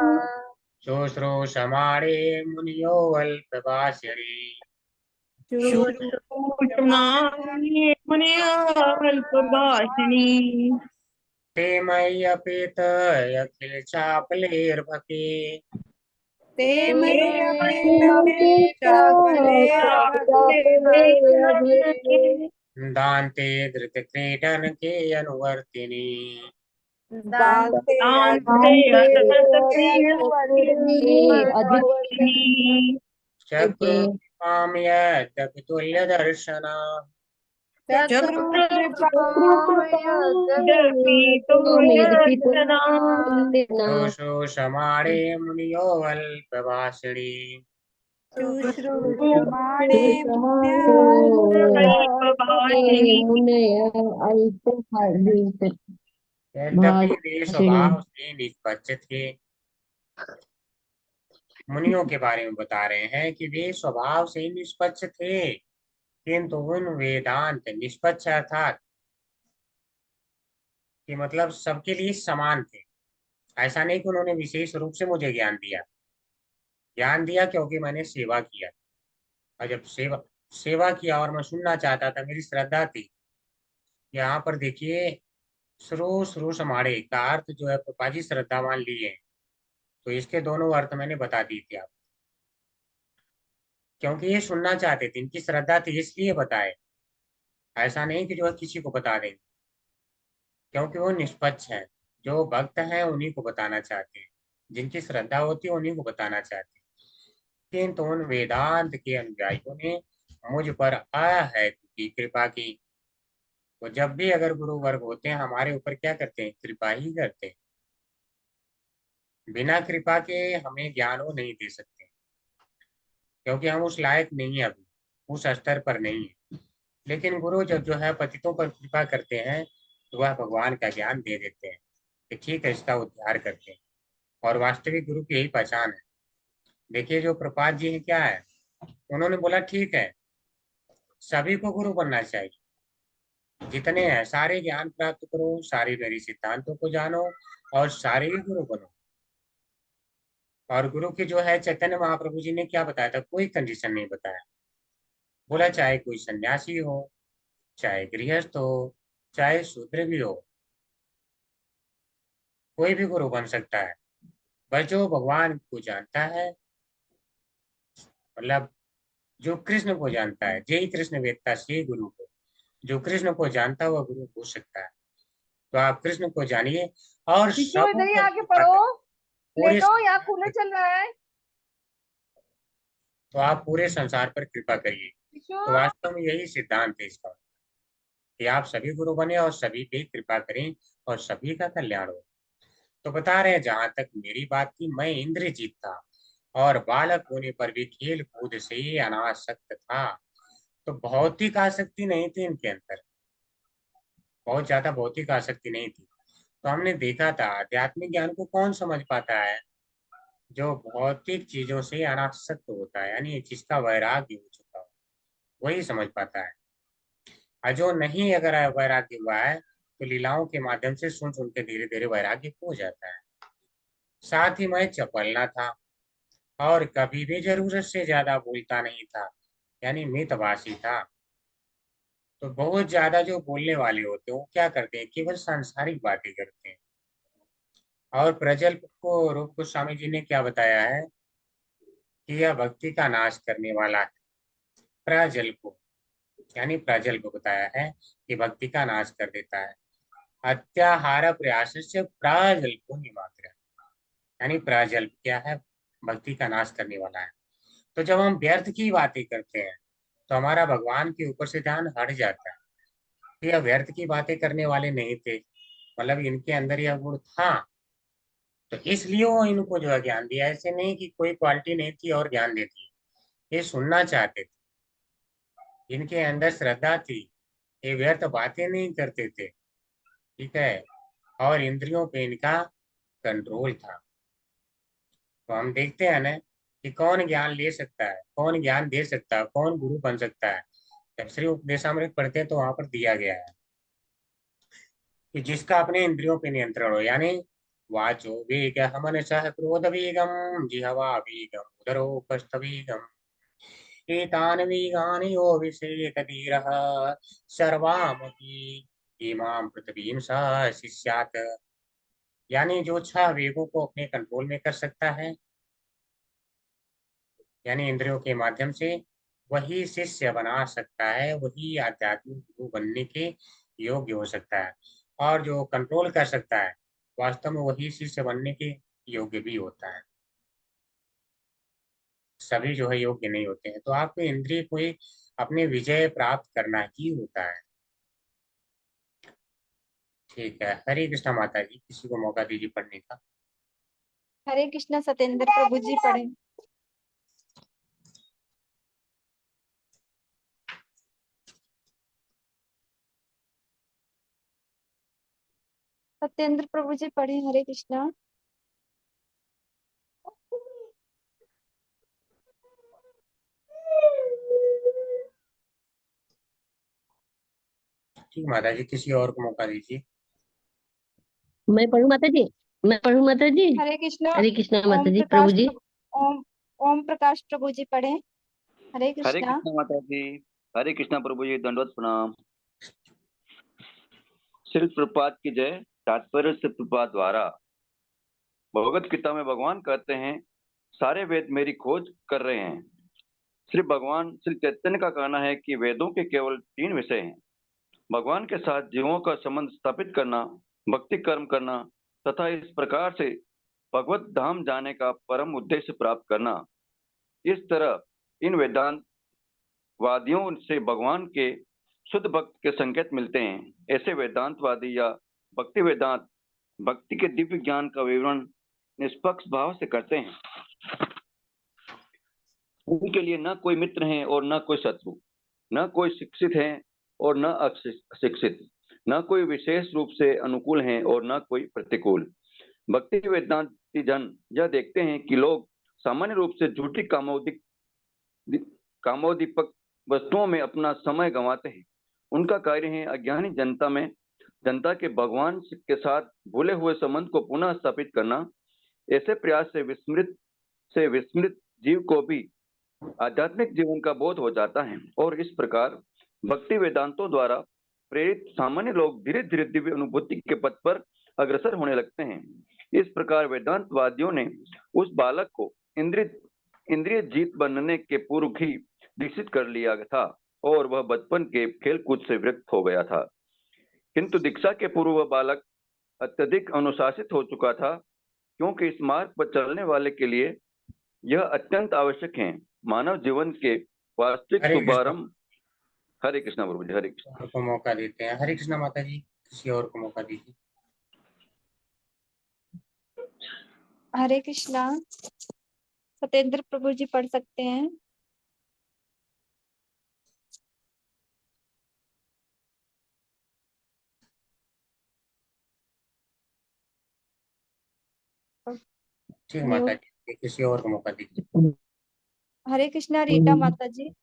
शुश्रूषमाणे मुनियो अल्पभाषिणी। शुश्रूषमाणे मुनिरल्पभाषिणी। ते मय्यपेत अखिल चापलेर्भके, ते मय्यपेत चापले अर्भके दान्ते धृत क्रीडन के अनुवर्तिनी। दान्ते अधिक चक्रो कृपाम यद्यपि तुल्य दर्शना, शुश्रूषमाणे मुनियो अल्पभाषिणी। शुश्रूषमाणे मुनय यद्यपि वे स्वभाव से निष्पक्ष थे। मुनियों के बारे में बता रहे हैं कि वे स्वभाव से निष्पक्ष थे, किंतु उन वेदांत निष्पक्ष अर्थात कि मतलब सबके लिए समान थे। ऐसा नहीं कि उन्होंने विशेष रूप से मुझे ज्ञान दिया क्योंकि मैंने सेवा किया, और जब सेवा किया और मैं सुनना चाहता था, मेरी श्रद्धा थी। यहाँ पर देखिए, श्रू समाड़े का अर्थ जो है पाजी श्रद्धावान लिए, तो इसके दोनों अर्थ मैंने बता दी थी आप, क्योंकि ये सुनना चाहते थे, इनकी श्रद्धा थी इसलिए बताए। ऐसा नहीं कि जो है किसी को बता दें, क्योंकि वो निष्पक्ष है। जो भक्त हैं उन्हीं को बताना चाहते हैं, जिनकी श्रद्धा होती है उन्हीं को बताना चाहते हैं। किंतु उन वेदांत के अनुयायियों ने मुझ पर अहेतु की कृपा की। तो जब भी अगर गुरु वर्ग होते हैं हमारे ऊपर, क्या करते हैं? कृपा ही करते हैं। बिना कृपा के हमें ज्ञान वो नहीं दे सकते, क्योंकि हम उस लायक नहीं है, अभी उस स्तर पर नहीं है। लेकिन गुरु जब जो है पतितों पर कृपा करते हैं तो वह भगवान का ज्ञान दे देते हैं कि ठीक है, इसका उद्धार करते हैं। और वास्तविक गुरु की यही पहचान है। देखिए, जो प्रपात जी हैं, क्या है, उन्होंने बोला ठीक है, सभी को गुरु बनना चाहिए, जितने हैं सारे ज्ञान प्राप्त करो, सारे मेरे सिद्धांतों को जानो और सारे ही गुरु बनो। और गुरु की जो है चैतन्य महाप्रभु जी ने क्या बताया था? कोई कंडीशन नहीं बताया। बोला चाहे कोई सन्यासी हो, चाहे गृहस्थ हो, चाहे शूद्र भी हो, कोई भी गुरु बन सकता है। बस जो भगवान को जानता है, मतलब जो कृष्ण को जानता है, जय कृष्ण वेदता से गुरु को, जो कृष्ण को जानता है वह गुरु हो सकता है। तो आप कृष्ण को जानिए और विशु इधर ही आके कृपा पढ़ो, करें। लेटो, यहाँ कूलर चल रहा है। तो आप पूरे संसार पर कृपा करिए। विशु तो वास्तव में यही सिद्धांत है इसका, कि आप सभी गुरु बने और सभी पे कृपा करें और सभी का कल्याण हो। तो बता रहे हैं, जहां तक मेरी बात थी, मैं इंद्रजीत था और बालक होने पर भी खेल कूद से अनासक्त था। तो भौतिक आसक्ति नहीं थी इनके अंदर, बहुत ज्यादा भौतिक आसक्ति नहीं थी। तो हमने देखा था आध्यात्मिक ज्ञान को कौन समझ पाता है? जो भौतिक चीजों से अनासक्त होता है, यानी जिसका वैराग्य हो चुका हो, वही समझ पाता है। और जो नहीं अगर वैराग्य हुआ है, तो लीलाओं के माध्यम से सुन सुन के धीरे धीरे वैराग्य हो जाता है। साथ ही मैं चपलना था और कभी भी जरूरत से ज्यादा बोलता नहीं था, यानी मितभाषी था। तो बहुत ज्यादा जो बोलने वाले होते हैं वो क्या करते हैं? केवल सांसारिक बातें करते हैं। और प्रजल्प को रूप गोस्वामी जी ने क्या बताया है कि यह भक्ति का नाश करने वाला है। प्रजल्प यानी प्रजल्प बताया है कि भक्ति का नाश कर देता है। अत्याहार प्रयास से प्राजल्पो निमात्र, यानी प्राजल्प क्या है? भक्ति का नाश करने वाला है। तो जब हम व्यर्थ की बातें करते हैं तो हमारा भगवान के ऊपर से ध्यान हट जाता है। यह व्यर्थ की बातें करने वाले नहीं थे, मतलब इनके अंदर यह गुण था, तो इसलिए वो इनको जो है ज्ञान दिया। ऐसे नहीं कि कोई क्वालिटी नहीं थी और ज्ञान देती, ये सुनना चाहते थे, इनके अंदर श्रद्धा थी, ये व्यर्थ बातें नहीं करते थे, ठीक है। और इंद्रियों पे इनका कंट्रोल था। तो हम देखते हैं ना कि कौन ज्ञान ले सकता है, कौन ज्ञान दे सकता है, कौन गुरु बन सकता है। जब श्री उपदेशामृत पढ़ते हैं तो वहां पर दिया गया है कि जिसका अपने इंद्रियों पे नियंत्रण हो, यानी वाचो वेगः मनसः क्रोध वेगम जिह्वा वेगम उदरोपस्थ वेगम एतान वेगान यो विषेत धीरः सर्वामपि इमां पृथ्वीं स शिष्यात्। यानी जो 6 वेगों को अपने कंट्रोल में कर सकता है, यानी इंद्रियों के माध्यम से, वही शिष्य बना सकता है, वही आध्यात्मिक गुरु बनने के योग्य हो सकता है। और जो कंट्रोल कर सकता है, वास्तव में वही शिष्य बनने के योग्य भी होता है। सभी जो है योग्य नहीं होते हैं। तो आपको इंद्रिय को ही अपने विजय प्राप्त करना ही होता है। ठीक है, हरे कृष्णा माता जी, किसी को मौका दीजिए पढ़ने का। हरे कृष्णा सतेंद्र प्रभु जी पढ़े। सत्येंद्र प्रभु जी पढ़े। हरे कृष्णा। ठीक माता जी, किसी और को मौका दीजिए। मैं पढ़ूं माता जी? मैं पढ़ूं माता जी? हरे कृष्णा। हरे कृष्णा ओम माता जी। प्रकाश प्रभु जी। ओम ओम प्रकाश प्रभु जी पढ़े। हरे हरे कृष्णा। कृष्णा माता जी। हरे कृष्णा प्रभु जी, दंडवत प्रणाम। श्री प्रभुपाद की जय। तात्पर्य श्री प्रभुपाद द्वारा। भगवत गीता में भगवान कहते हैं, सारे वेद मेरी खोज कर रहे हैं। श्री भगवान श्री चैतन्य का कहना है कि वेदों के केवल 3 विषय हैं: भगवान के साथ जीवों का संबंध स्थापित करना, भक्ति कर्म करना तथा इस प्रकार से भगवत धाम जाने का परम उद्देश्य प्राप्त करना। इस तरह इन वेदांत वादियों से भगवान के शुद्ध भक्त के संकेत मिलते हैं। ऐसे वेदांतवादी या भक्ति वेदांत भक्ति के दिव्य ज्ञान का विवरण निष्पक्ष भाव से करते हैं। उनके लिए न कोई मित्र है और न कोई शत्रु, न कोई शिक्षित है और न अशिक्षित, न कोई विशेष रूप से अनुकूल है और न कोई प्रतिकूल। भक्ति वेदांती जन यह देखते हैं कि लोग सामान्य रूप से झूठी कामोदीपक वस्तुओं में अपना समय गंवाते हैं। उनका कार्य है अज्ञानी जनता के भगवान के साथ भूले हुए संबंध को पुनः स्थापित करना। ऐसे प्रयास से विस्मृत जीव को भी आध्यात्मिक जीवन का बोध हो जाता है और इस प्रकार भक्ति वेदांतों द्वारा प्रेरित सामान्य लोग धीरे धीरे दिव्य अनुभूति के पथ पर अग्रसर होने लगते हैं। इस प्रकार वेदांतवादियों ने उस बालक को इंद्रिय जीत बनने के पूर्व ही दीक्षित कर लिया था और वह बचपन के खेलकूद से विरक्त हो गया था। किंतु दीक्षा के पूर्व वह बालक अत्यधिक अनुशासित हो चुका था, क्योंकि इस मार्ग पर चलने वाले के लिए यह अत्यंत आवश्यक है। मानव जीवन के वास्तविक शुभारंभ। हरे कृष्णा प्रभु जी। हरे कृष्णा को मौका देते हैं। हरे कृष्णा माता जी, किसी और को मौका दीजिए। हरे कृष्णा। सत्येंद्र प्रभु जी पढ़ सकते हैं। ठीक माता जी, किसी और को मौका दीजिए। हरे कृष्णा। रीटा माता जी।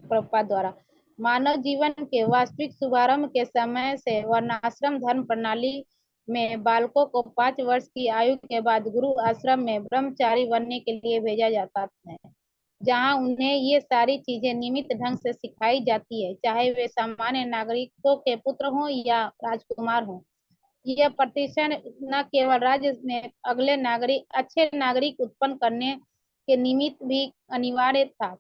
प्रभुपाद द्वारा मानव जीवन के वास्तविक शुभारंभ के समय से वर्णाश्रम धर्म प्रणाली में बालकों को 5 वर्ष की आयु के बाद गुरु आश्रम में ब्रह्मचारी बनने के लिए भेजा जाता है, जहां उन्हें ये सारी चीजें नियमित ढंग से सिखाई जाती है, चाहे वे सामान्य नागरिकों के पुत्र हों या राजकुमार हों। यह प्रतिष्ठान न केवल राज्य में अच्छे नागरिक उत्पन्न करने के निमित्त भी अनिवार्य था,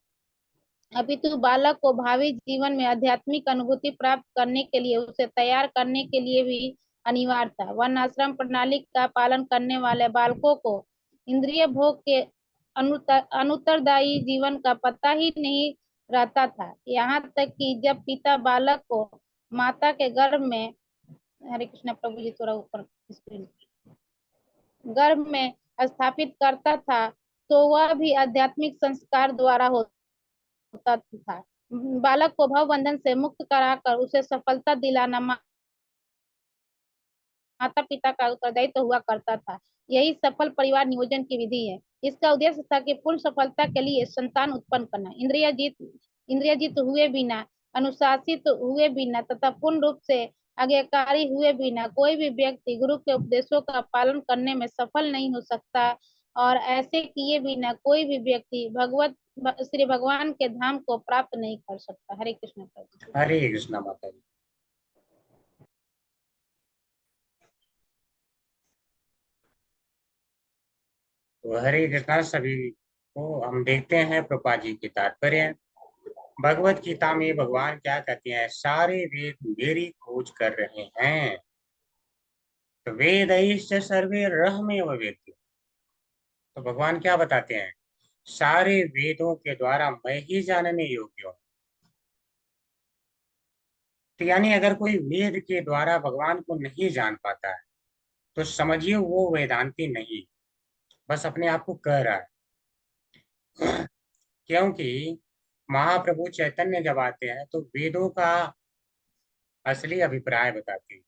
अपितु बालक को भावी जीवन में आध्यात्मिक अनुभूति प्राप्त करने के लिए उसे तैयार करने के लिए भी अनिवार्य था। वर्णाश्रम प्रणाली का पालन करने वाले बालकों को इंद्रिय भोग के अनुत्तरदायी जीवन का पता ही नहीं रहता था, यहाँ तक कि जब पिता बालक को माता के गर्भ में, हरे कृष्ण प्रभु जी थोड़ा ऊपर स्क्रीन, गर्भ में स्थापित करता था तो वह भी आध्यात्मिक संस्कार द्वारा होता था। बालक को भव बंधन से मुक्त कराकर उसे सफलता दिलाना माता पिता का उत्तरदायित्व हुआ करता था। यही सफल परिवार नियोजन की विधि है। इसका उद्देश्य था कि पूर्ण सफलता के लिए संतान उत्पन्न करना। इंद्रिय जीत हुए बिना, अनुशासित हुए बिना तथा पूर्ण रूप से आज्ञाकारी हुए बिना कोई भी व्यक्ति गुरु के उपदेशों का पालन करने में सफल नहीं हो सकता और ऐसे किए बिना कोई भी व्यक्ति श्री भगवान के धाम को प्राप्त नहीं कर सकता। हरे कृष्ण। हरे कृष्णा माता जी। तो हरे कृष्णा सभी को। हम देखते हैं प्रभुपाद जी के तात्पर्य। भगवत गीता में भगवान क्या कहते हैं? सारे वेद मेरी खोज कर रहे हैं। तो वेद सर्वे रहमेव वेद्यो। तो भगवान क्या बताते हैं? सारे वेदों के द्वारा मैं ही जानने योग्य हूं। तो यानी अगर कोई वेद के द्वारा भगवान को नहीं जान पाता है तो समझिए वो वेदांती नहीं, बस अपने आप को कह रहा है। क्योंकि महाप्रभु चैतन्य जब आते हैं तो वेदों का असली अभिप्राय बताते हैं।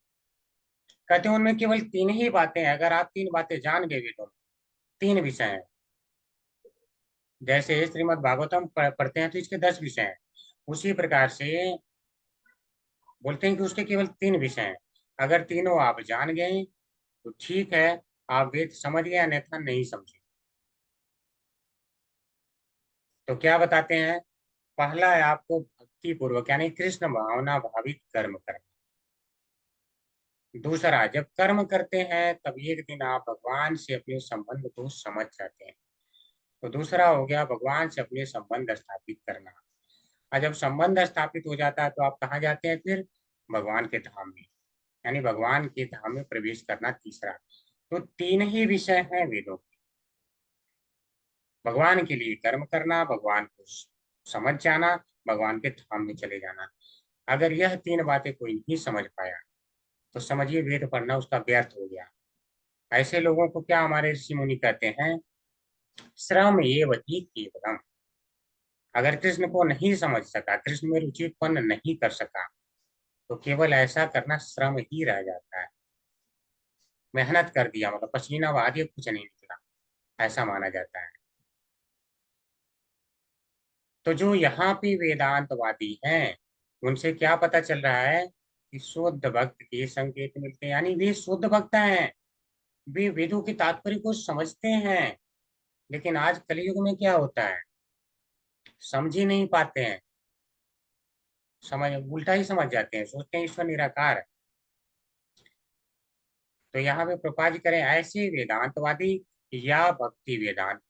कहते हैं उनमें केवल 3 ही बातें हैं, अगर आप 3 बातें जान गए वेदों में, 3 विषय हैं। जैसे श्रीमद् भागवतम पढ़ते हैं तो इसके 10 विषय हैं, उसी प्रकार से बोलते हैं कि उसके केवल 3 विषय हैं। अगर तीनों आप जान गए तो ठीक है, आप वेद समझ गए, अन्यथा नहीं समझे। तो क्या बताते हैं? पहला है आपको भक्ति पूर्वक यानी कृष्ण भावना भावित कर्म करना। दूसरा, जब कर्म करते हैं तब एक दिन आप भगवान से अपने संबंध को समझ जाते हैं। तो दूसरा हो गया भगवान से अपने संबंध स्थापित करना। और जब संबंध स्थापित हो जाता है तो आप कहाँ जाते हैं? फिर भगवान के धाम में, यानी भगवान के धाम में प्रवेश करना तीसरा। तो 3 ही विषय हैं वेदों के। भगवान के लिए कर्म करना, भगवान को समझ जाना, भगवान के धाम में चले जाना। अगर यह 3 बातें कोई नहीं समझ पाया तो समझिए वेद पढ़ना उसका व्यर्थ हो गया। ऐसे लोगों को क्या हमारे ऋषि मुनि कहते हैं? श्रम एव ही केवलम। अगर कृष्ण को नहीं समझ सका, कृष्ण में रुचि उत्पन्न नहीं कर सका, तो केवल ऐसा करना श्रम ही रह जाता है। मेहनत कर दिया मतलब पसीना बहा दिया, कुछ नहीं निकला, ऐसा माना जाता है। तो जो यहाँ पे वेदांतवादी हैं उनसे क्या पता चल रहा है कि शुद्ध भक्त के संकेत मिलते हैं, यानी वे शुद्ध भक्त हैं, वे वेदों के तात्पर्य को समझते हैं। लेकिन आज कलयुग में क्या होता है, समझ ही नहीं पाते हैं, समझ उल्टा ही समझ जाते हैं, सोचते हैं ईश्वर निराकार है। तो यहाँ पे प्रपात जी करें ऐसे वेदांतवादी या भक्ति वेदांत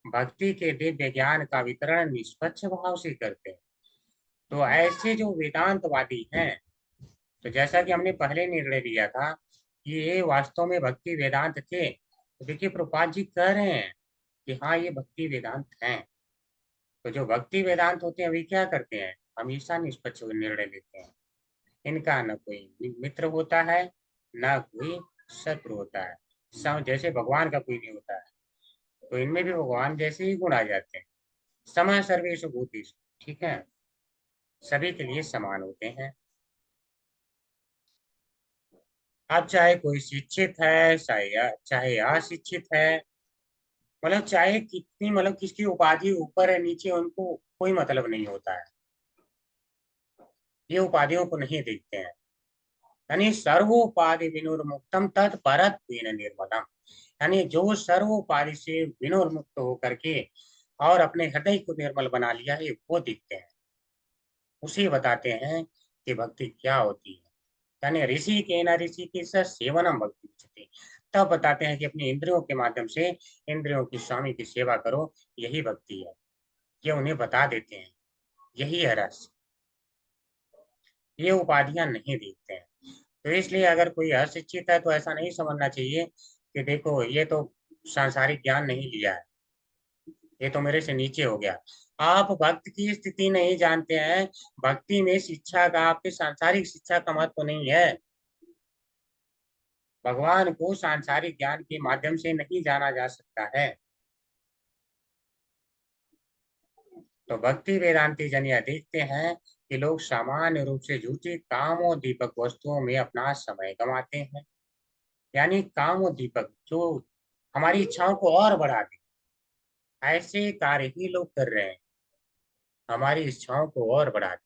भक्ति के दिव्य ज्ञान का वितरण निष्पक्ष भाव से करते हैं। तो ऐसे जो वेदांतवादी हैं, तो जैसा कि हमने पहले निर्णय लिया था कि ये वास्तव में भक्ति वेदांत थे, तो देखिए प्रपात जी कह रहे हैं कि हाँ ये भक्ति वेदांत हैं। तो जो भक्ति वेदांत होते हैं वे क्या करते हैं? हमेशा निष्पक्ष निर्णय लेते हैं। इनका न कोई मित्र होता है न कोई शत्रु होता है, जैसे भगवान का कोई नहीं होता है। तो इनमें भी भगवान जैसे ही गुण आ जाते हैं। सम सर्वेषु भूतेषु, ठीक है, सभी के लिए समान होते हैं। अब चाहे कोई शिक्षित है चाहे अशिक्षित है, मतलब चाहे कितनी मतलब किसकी उपाधि ऊपर है नीचे, उनको कोई मतलब नहीं होता है। ये उपाधियों को नहीं देखते हैं। यानी सर्वोपाधि विनुर्मुक्तम तत्परत्वेन निर्मलम, यानी जो सर्वोपाधि से विनुर्मुक्त होकर के और अपने हृदय को निर्मल बना लिया है वो दिखते हैं। उसे बताते हैं कि भक्ति क्या होती है। यानी ऋषि के न ऋषि के सेवनम भक्ति उच्यते। तब बताते हैं कि अपनी इंद्रियों के माध्यम से इंद्रियों की स्वामी की सेवा करो, यही भक्ति है। ये उन्हें बता देते हैं, यही है रस। ये उपाधियां नहीं देखते हैं। तो इसलिए अगर कोई अशिक्षित है तो ऐसा नहीं समझना चाहिए कि देखो ये तो सांसारिक ज्ञान नहीं लिया है, ये तो मेरे से नीचे हो गया। आप भक्त की स्थिति नहीं जानते हैं। भक्ति में शिक्षा का, आपके सांसारिक शिक्षा का महत्व नहीं है। भगवान को सांसारिक ज्ञान के माध्यम से नहीं जाना जा सकता है। तो भक्ति वेदांती जन यह देखते हैं कि लोग सामान्य रूप से झूठी कामोद्दीपक वस्तुओं में अपना समय गंवाते हैं। यानी कामोद्दीपक जो हमारी इच्छाओं को और बढ़ा दे, ऐसे कार्य ही लोग कर रहे हैं, हमारी इच्छाओं को और बढ़ा दे,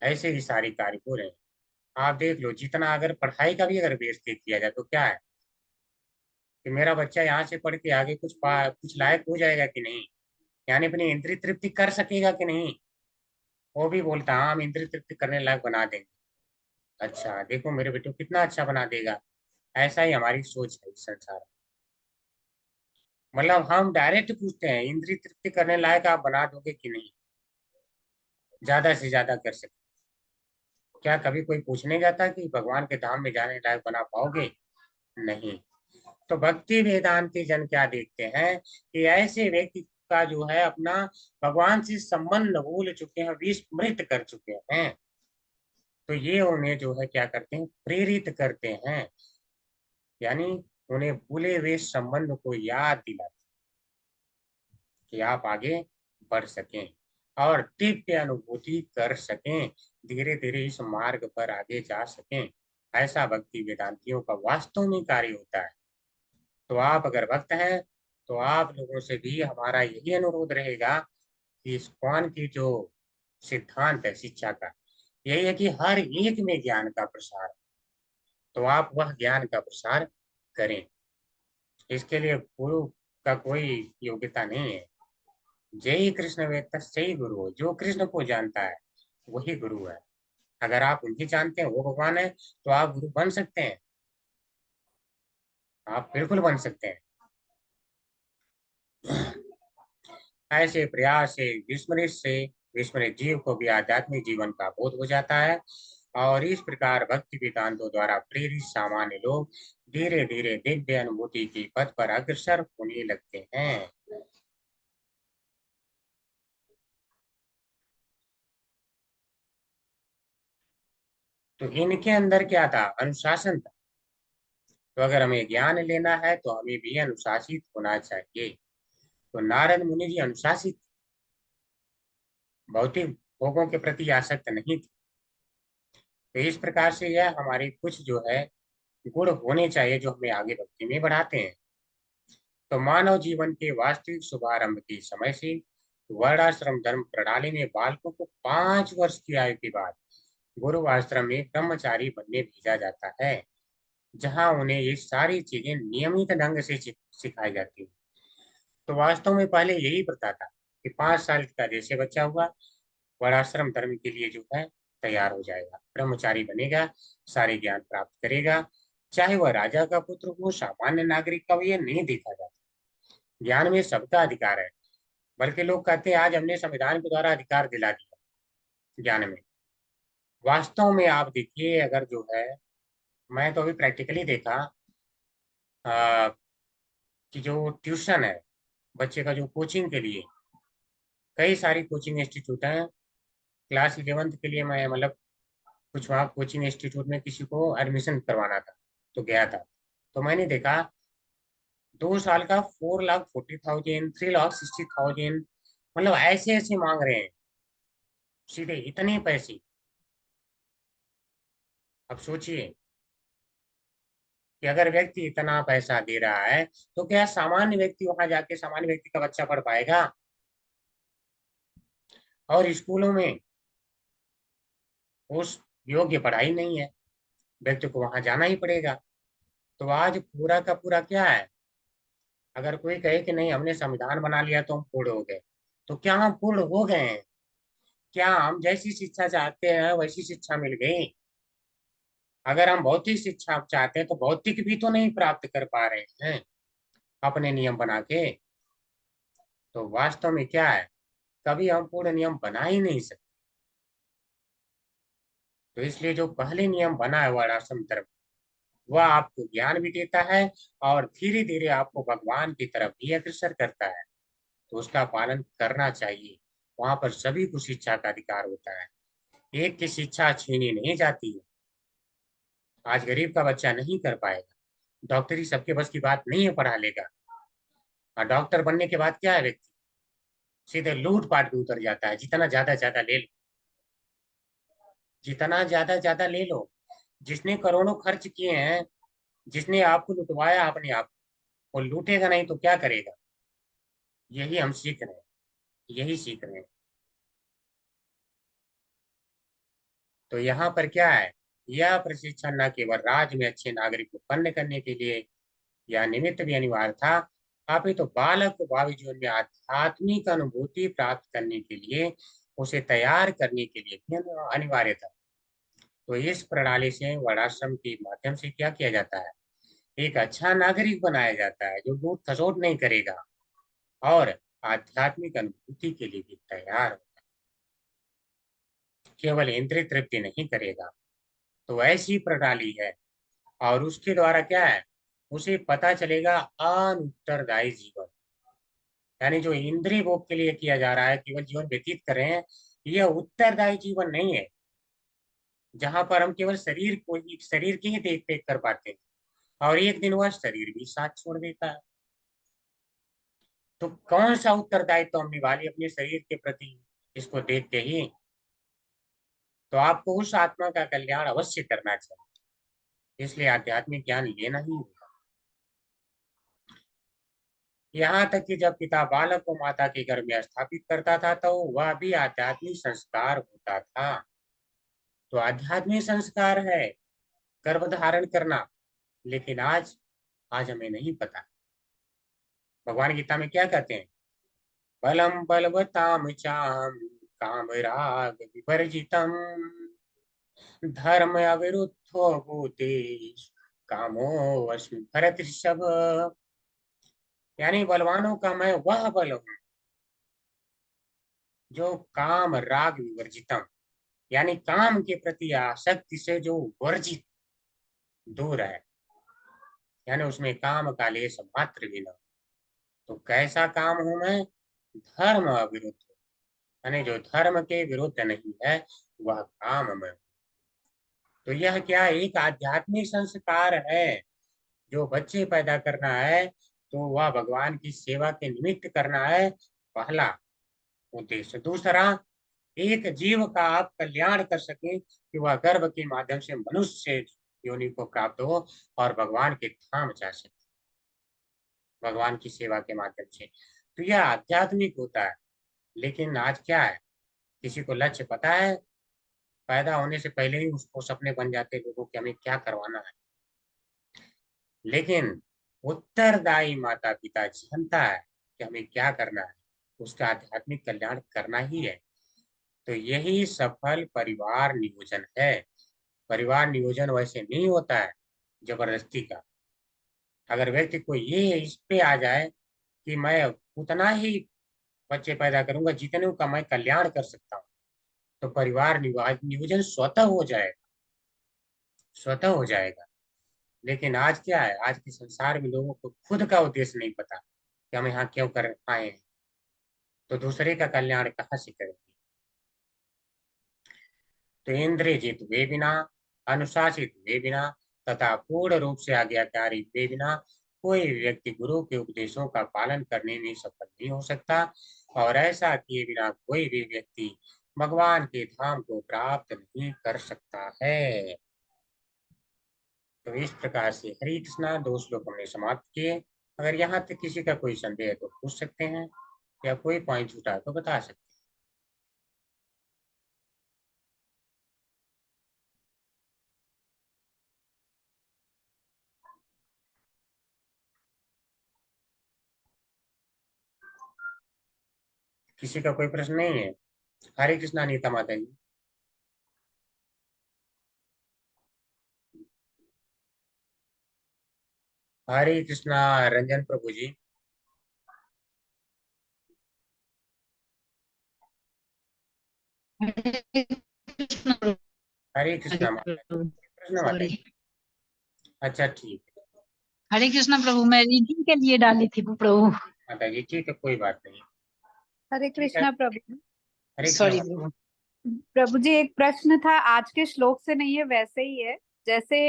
ऐसे ही सारे कार्य हो रहे हैं। आप देख लो, जितना अगर पढ़ाई का भी अगर बेस देख किया जाए तो क्या है कि मेरा बच्चा यहाँ से पढ़ के आगे कुछ लायक हो जाएगा कि नहीं, यानी अपनी इंद्रिय तृप्ति कर सकेगा कि नहीं। वो भी बोलता हाँ हम इंद्रिय तृप्ति करने लायक बना देंगे। अच्छा देखो मेरे बेटे को कितना अच्छा बना देगा। ऐसा ही हमारी सोच है इस संसार में। मतलब हम डायरेक्ट पूछते हैं इंद्रिय तृप्ति करने लायक आप बना दोगे कि नहीं, ज्यादा से ज्यादा कर सके। क्या कभी कोई पूछने जाता कि भगवान के धाम में जाने लायक बना पाओगे? नहीं। तो भक्ति वेदांती जन क्या देखते हैं कि ऐसे व्यक्ति का जो है अपना भगवान से संबंध भूल चुके हैं, विस्मृत कर चुके हैं। तो ये उन्हें जो है क्या करते हैं, प्रेरित करते हैं, यानी उन्हें भूले हुए संबंध को याद दिलाते कि आप आगे बढ़ सकें। और दिव्य अनुभूति कर सकें, धीरे धीरे इस मार्ग पर आगे जा सकें। ऐसा भक्ति वेदांतियों का वास्तव में कार्य होता है। तो आप अगर भक्त हैं तो आप लोगों से भी हमारा यही अनुरोध रहेगा कि इस्कॉन की जो सिद्धांत है शिक्षा का, यही है कि हर एक में ज्ञान का प्रसार, तो आप वह ज्ञान का प्रसार करें। इसके लिए गुरु का कोई योग्यता नहीं है। जय कृष्ण वेद तस्यै गुरु हो, जो कृष्ण को जानता है वही गुरु है। अगर आप उन्हें जानते हैं, वो भगवान है, तो आप गुरु बन सकते हैं, आप बिल्कुल बन सकते हैं। ऐसे प्रयास से विस्मृत जीव को भी आध्यात्मिक जीवन का बोध हो जाता है और इस प्रकार भक्ति वेदांतों द्वारा प्रेरित सामान्य लोग धीरे धीरे दिव्य अनुभूति की पथ पर अग्रसर होने लगते हैं। तो इनके अंदर क्या था? अनुशासन था। तो अगर हमें ज्ञान लेना है तो हमें भी अनुशासित होना चाहिए। तो नारद मुनि जी अनुशासित, भौतिक भोगों के प्रति आसक्त नहीं थे। तो इस प्रकार से यह हमारे कुछ जो है गुण होने चाहिए जो हमें आगे भक्ति में बढ़ाते हैं। तो मानव जीवन के वास्तविक शुभारंभ के समय से वर्णाश्रम धर्म प्रणाली में बालकों को 5 वर्ष की आयु के बाद गुरु आश्रम में ब्रह्मचारी बनने भेजा जाता है, जहां उन्हें ये सारी चीजें नियमित ढंग से सिखाई जाती है। तो वास्तव में पहले यही प्रथा था कि 5 साल का जैसे बच्चा हुआ वर्णाश्रम धर्म के लिए जो है तैयार हो जाएगा, ब्रह्मचारी बनेगा, सारे ज्ञान प्राप्त करेगा। चाहे वह राजा का पुत्र हो, सामान्य नागरिक का हो, ये नहीं देखा जाता। ज्ञान में सबका अधिकार है, बल्कि लोग कहते हैं आज हमने संविधान के द्वारा अधिकार दिला दिया ज्ञान में। वास्तव में आप देखिए, अगर जो है, मैं तो अभी प्रैक्टिकली देखा कि जो ट्यूशन है बच्चे का, जो कोचिंग के लिए कई सारी कोचिंग इंस्टीट्यूट हैं। क्लास 11th के लिए मैं मतलब कुछ वहाँ कोचिंग इंस्टीट्यूट में किसी को एडमिशन करवाना था, तो गया था। तो मैंने देखा 2 साल का 4,40,000, 3,60,000, मतलब ऐसे ऐसे मांग रहे हैं सीधे इतने पैसे। अब सोचिए कि अगर व्यक्ति इतना पैसा दे रहा है तो क्या सामान्य व्यक्ति वहां जाके सामान्य व्यक्ति का बच्चा पढ़ पाएगा? और स्कूलों में उस योग्य पढ़ाई नहीं है, व्यक्ति को वहां जाना ही पड़ेगा। तो आज पूरा का पूरा क्या है? अगर कोई कहे कि नहीं हमने संविधान बना लिया तो हम पूर्ण हो गए, तो क्या हम पूर्ण हो गए हैं? क्या हम जैसी शिक्षा चाहते हैं वैसी शिक्षा मिल गई? अगर हम भौतिक शिक्षा चाहते हैं तो भौतिक भी तो नहीं प्राप्त कर पा रहे हैं अपने नियम बना के। तो वास्तव में क्या है, कभी हम पूर्ण नियम बना ही नहीं सकते। तो इसलिए जो पहले नियम बना है वर्णाश्रम धर्म, वह आपको ज्ञान भी देता है और धीरे धीरे आपको भगवान की तरफ भी अग्रसर करता है। तो उसका पालन करना चाहिए। वहां पर सभी को शिक्षा का अधिकार होता है, एक की शिक्षा छीनी नहीं जाती है। आज गरीब का बच्चा नहीं कर पाएगा, डॉक्टरी सबके बस की बात नहीं है, पढ़ा लेगा। और डॉक्टर बनने के बाद क्या है, व्यक्ति सीधे लूट पाट में उतर जाता है। जितना ज्यादा ले लो, जितना ज्यादा ले लो। जिसने करोड़ों खर्च किए हैं, जिसने आपको लुटवाया अपने आप, वो लूटेगा नहीं तो क्या करेगा? यही हम सीख रहे हैं, यही सीख रहे हैं। तो यहाँ पर क्या है, यह प्रशिक्षण न केवल राज्य में अच्छे नागरिक उत्पन्न करने के लिए यह निमित्त भी अनिवार्य था, अपितु बालक को भावी जीवन में आध्यात्मिक अनुभूति प्राप्त करने के लिए उसे तैयार करने के लिए भी अनिवार्य था। तो इस प्रणाली से वर्णाश्रम के माध्यम से क्या किया जाता है, एक अच्छा नागरिक बनाया जाता है जो लूट खसोट नहीं करेगा और आध्यात्मिक अनुभूति के लिए भी तैयार होगा, केवल इंद्रिय तृप्ति नहीं करेगा। तो ऐसी प्रणाली है और उसके द्वारा क्या है, उसे पता चलेगा अनुत्तरदायी जीवन, यानी जो इंद्रिय भोग के लिए किया जा रहा है, केवल जीवन व्यतीत कर रहे हैं, यह उत्तरदायी जीवन नहीं है, जहां पर हम केवल शरीर की ही देख रेख कर पाते हैं और एक दिन वह शरीर भी साथ छोड़ देता है। तो कौन सा उत्तरदायित्व हम निभा लिए अपने शरीर के प्रति? इसको देखते ही तो आपको उस आत्मा का कल्याण अवश्य करना चाहिए। इसलिए आध्यात्मिक ज्ञान लेना ही होगा। यहाँ तक कि जब पिता बालक को माता के गर्भ में स्थापित करता था तो वह भी आध्यात्मिक संस्कार होता था। तो आध्यात्मिक संस्कार है गर्भ धारण करना, लेकिन आज हमें नहीं पता। भगवान गीता में क्या कहते हैं? बलम बलवताम चाम काम राग विवर्जितम धर्म अविरुद्धो भूतेषु कामो वश्मि भरत ऋषभ। यानी बलवानों का मैं वह बल हूँ जो काम राग विवर्जितम, यानी काम के प्रति आसक्ति से जो वर्जित दूर है, यानी उसमें काम का लेश मात्र भी न। तो कैसा काम हूं मैं? धर्म अविरुद्ध, यानी जो धर्म के विरुद्ध नहीं है वह काम में। तो यह क्या एक आध्यात्मिक संस्कार है जो बच्चे पैदा करना है, तो वह भगवान की सेवा के निमित्त करना है, पहला उद्देश्य। दूसरा, एक जीव का आप कल्याण कर सके कि वह गर्भ के माध्यम से मनुष्य योनि को प्राप्त हो और भगवान के धाम जा सके भगवान की सेवा के माध्यम से। तो यह आध्यात्मिक होता है। लेकिन आज क्या है, किसी को लक्ष्य पता है? पैदा होने से पहले ही उसको सपने बन जाते लोगों के हमें क्या करवाना है। लेकिन उत्तरदायी माता पिता जानता है कि हमें क्या करना है, उसका आध्यात्मिक कल्याण करना ही है। तो यही सफल परिवार नियोजन है। परिवार नियोजन वैसे नहीं होता है जबरदस्ती का। अगर व्यक्ति को ये इस पे आ जाए कि मैं उतना ही बच्चे पैदा करूंगा जितने का मैं कल्याण कर सकता हूँ, तो परिवार नियोजन स्वतः हो जाएगा, स्वतः हो जाएगा। लेकिन आज क्या है, आज के संसार में लोगों को खुद का उद्देश्य नहीं पता कि हम यहाँ क्यों कर आए हैं, तो दूसरे का कल्याण कहाँ से करेंगे। तो इंद्रियजित वे बिना, अनुशासित वे बिना तथा पूर्ण रूप से आज्ञाकारी वे बिना कोई व्यक्ति गुरु के उपदेशों का पालन करने में सफल नहीं हो सकता, और ऐसा किए बिना कोई भी व्यक्ति भगवान के धाम को प्राप्त नहीं कर सकता है। तो इस प्रकार से हरे कृष्णा 2 श्लोक हमने समाप्त किए। अगर यहाँ तक किसी का कोई संदेह है तो पूछ सकते हैं, या कोई पॉइंट छूटा है तो बता सकते हैं। किसी का कोई प्रश्न नहीं है? हरे कृष्णा नीता माता जी। हरे कृष्णा रंजन प्रभु जी। हरे कृष्णा माता जी, प्रश्न माता जी। अच्छा ठीक है हरे कृष्णा प्रभु, मैं रीडिंग के लिए डाली थी प्रभु। माता जी, ठीक है, कोई बात नहीं। हरे ठीक है, कृष्णा प्रभु। हरे कृष्णा सॉरी माता जी। प्रभु। प्रभु जी, एक प्रश्न था, आज के श्लोक से नहीं है, वैसे ही है। जैसे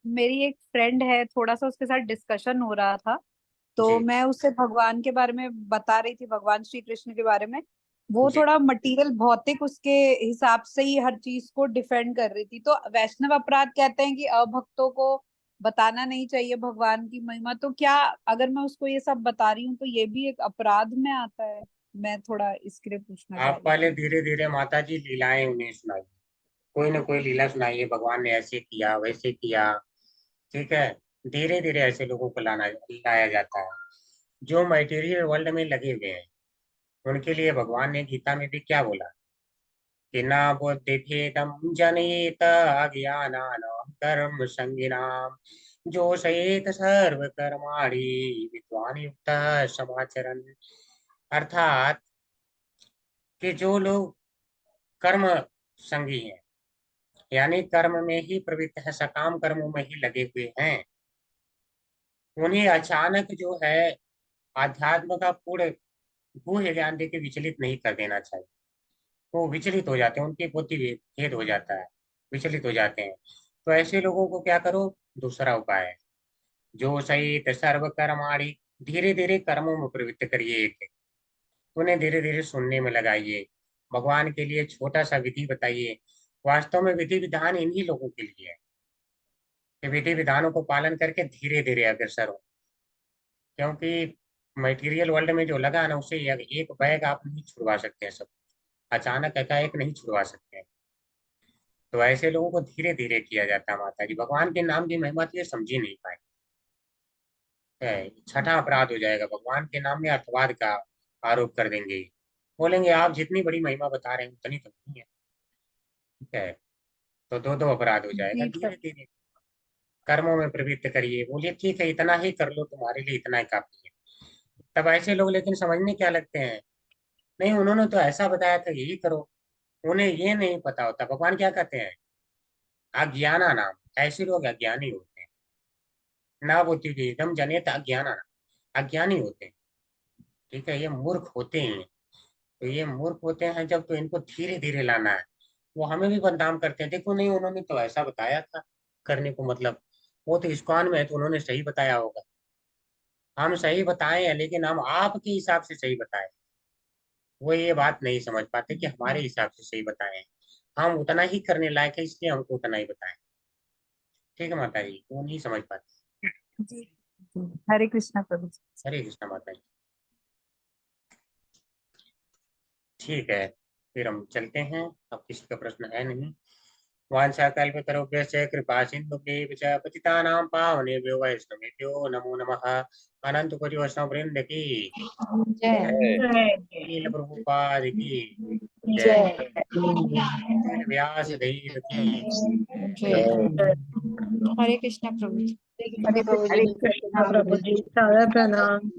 मेरी एक फ्रेंड है, थोड़ा सा उसके साथ डिस्कशन हो रहा था, तो जी मैं उससे भगवान के बारे में बता रही थी, भगवान श्री कृष्ण के बारे में। वो जी थोड़ा मटेरियल भौतिक उसके हिसाब से ही हर चीज को डिफेंड कर रही थी। तो वैष्णव अपराध कहते हैं कि अभक्तों को बताना नहीं चाहिए भगवान की महिमा। तो क्या अगर मैं उसको ये सब बता रही हूँ तो ये भी एक अपराध में आता है? मैं थोड़ा इसके लिए पूछना चाह आप रही पहले थी। धीरे धीरे माता जी लीलाएं उन्हें सुनाइए, कोई ना कोई लीला सुनाइए, भगवान ने ऐसे किया वैसे किया। ठीक है, धीरे धीरे ऐसे लोगों को लाया जाता है जो मटेरियल वर्ल्ड में लगे हुए हैं। उनके लिए भगवान ने गीता में भी क्या बोला कि ना बुद्धि भेदम जनयेत अज्ञानानाम कर्म संगिनाम जोषयेत सर्व कर्माणि विद्वान युक्त समाचरण। अर्थात कि जो लोग कर्म संगी हैं, यानी कर्म में ही प्रवृत्त है, सकाम कर्मों में ही लगे हुए हैं, उन्हें अचानक जो है आध्यात्म का पूर्ण गुह्य ज्ञान देके विचलित नहीं कर देना चाहिए। वो विचलित हो जाते हैं, उनकी बुद्धि भेद हो जाता है, विचलित हो जाते हैं। तो ऐसे लोगों को क्या करो, दूसरा उपाय है जो सहित सर्व कर्माणि, धीरे धीरे कर्मों में प्रवृत्त करिए। एक उन्हें धीरे धीरे सुनने में लगाइए, भगवान के लिए छोटा सा विधि बताइए। वास्तव में विधि विधान इन्हीं लोगों के लिए है कि विधि विधानों को पालन करके धीरे धीरे अग्रसर हो, क्योंकि मटेरियल वर्ल्ड में जो लगा ना, उसे एक बैग आप नहीं छुड़वा सकते हैं, सब अचानक एकाएक नहीं छुड़वा सकते हैं। तो ऐसे लोगों को धीरे धीरे किया जाता है। माता जी भगवान के नाम की महिमा तो ये समझ ही नहीं पाए। छठा अपराध हो जाएगा, भगवान के नाम में अर्थवाद का आरोप कर देंगे, बोलेंगे आप जितनी बड़ी महिमा बता रहे हैं उतनी तो नहीं है। ठीक है, तो दो दो अपराध हो जाएगा। जी धीरे धीरे कर्मों में प्रवृत्त करिए, बोलिए ठीक है इतना ही कर लो, तुम्हारे लिए इतना ही काफी है। तब ऐसे लोग लेकिन समझने क्या लगते हैं, नहीं उन्होंने तो ऐसा बताया था यही करो, उन्हें ये नहीं पता होता। भगवान क्या कहते हैं, अज्ञाना नाम, ऐसे लोग अज्ञानी होते हैं। ना बुद्धि एकदम जनित अज्ञाना, अज्ञानी होते हैं। ठीक है, ये मूर्ख होते हैं। तो ये मूर्ख होते हैं जब, तो इनको धीरे धीरे लाना है। वो हमें भी बदनाम करते हैं, देखो नहीं उन्होंने तो ऐसा बताया था करने को, मतलब वो तो इस्कॉन में है तो उन्होंने सही बताया होगा। हम सही बताए हैं लेकिन हम आपके हिसाब से सही बताए, वो ये बात नहीं समझ पाते कि हमारे हिसाब से सही बताए हैं, हम उतना ही करने लायक है इसलिए हमको उतना ही बताएं। ठीक है माता जी, वो नहीं समझ पाते। जी हरे कृष्णा प्रभु जी। हरे कृष्णा माता जी। ठीक है, फिर हम चलते हैं, अब किसी का प्रश्न है नहीं। वाञ्छाकल्पतरुभ्यश्च कृपा सिन्धुभ्येव च पतितानां पावनेभ्यो वैष्णवेभ्यो नमो नमः। अनंत कोटि वैष्णव वृंद की शील प्रभुपाद की जय। शील व्यास देव की हरे कृष्णा प्रभु जी। हरे कृष्ण प्रभु जी, सारा प्रणाम।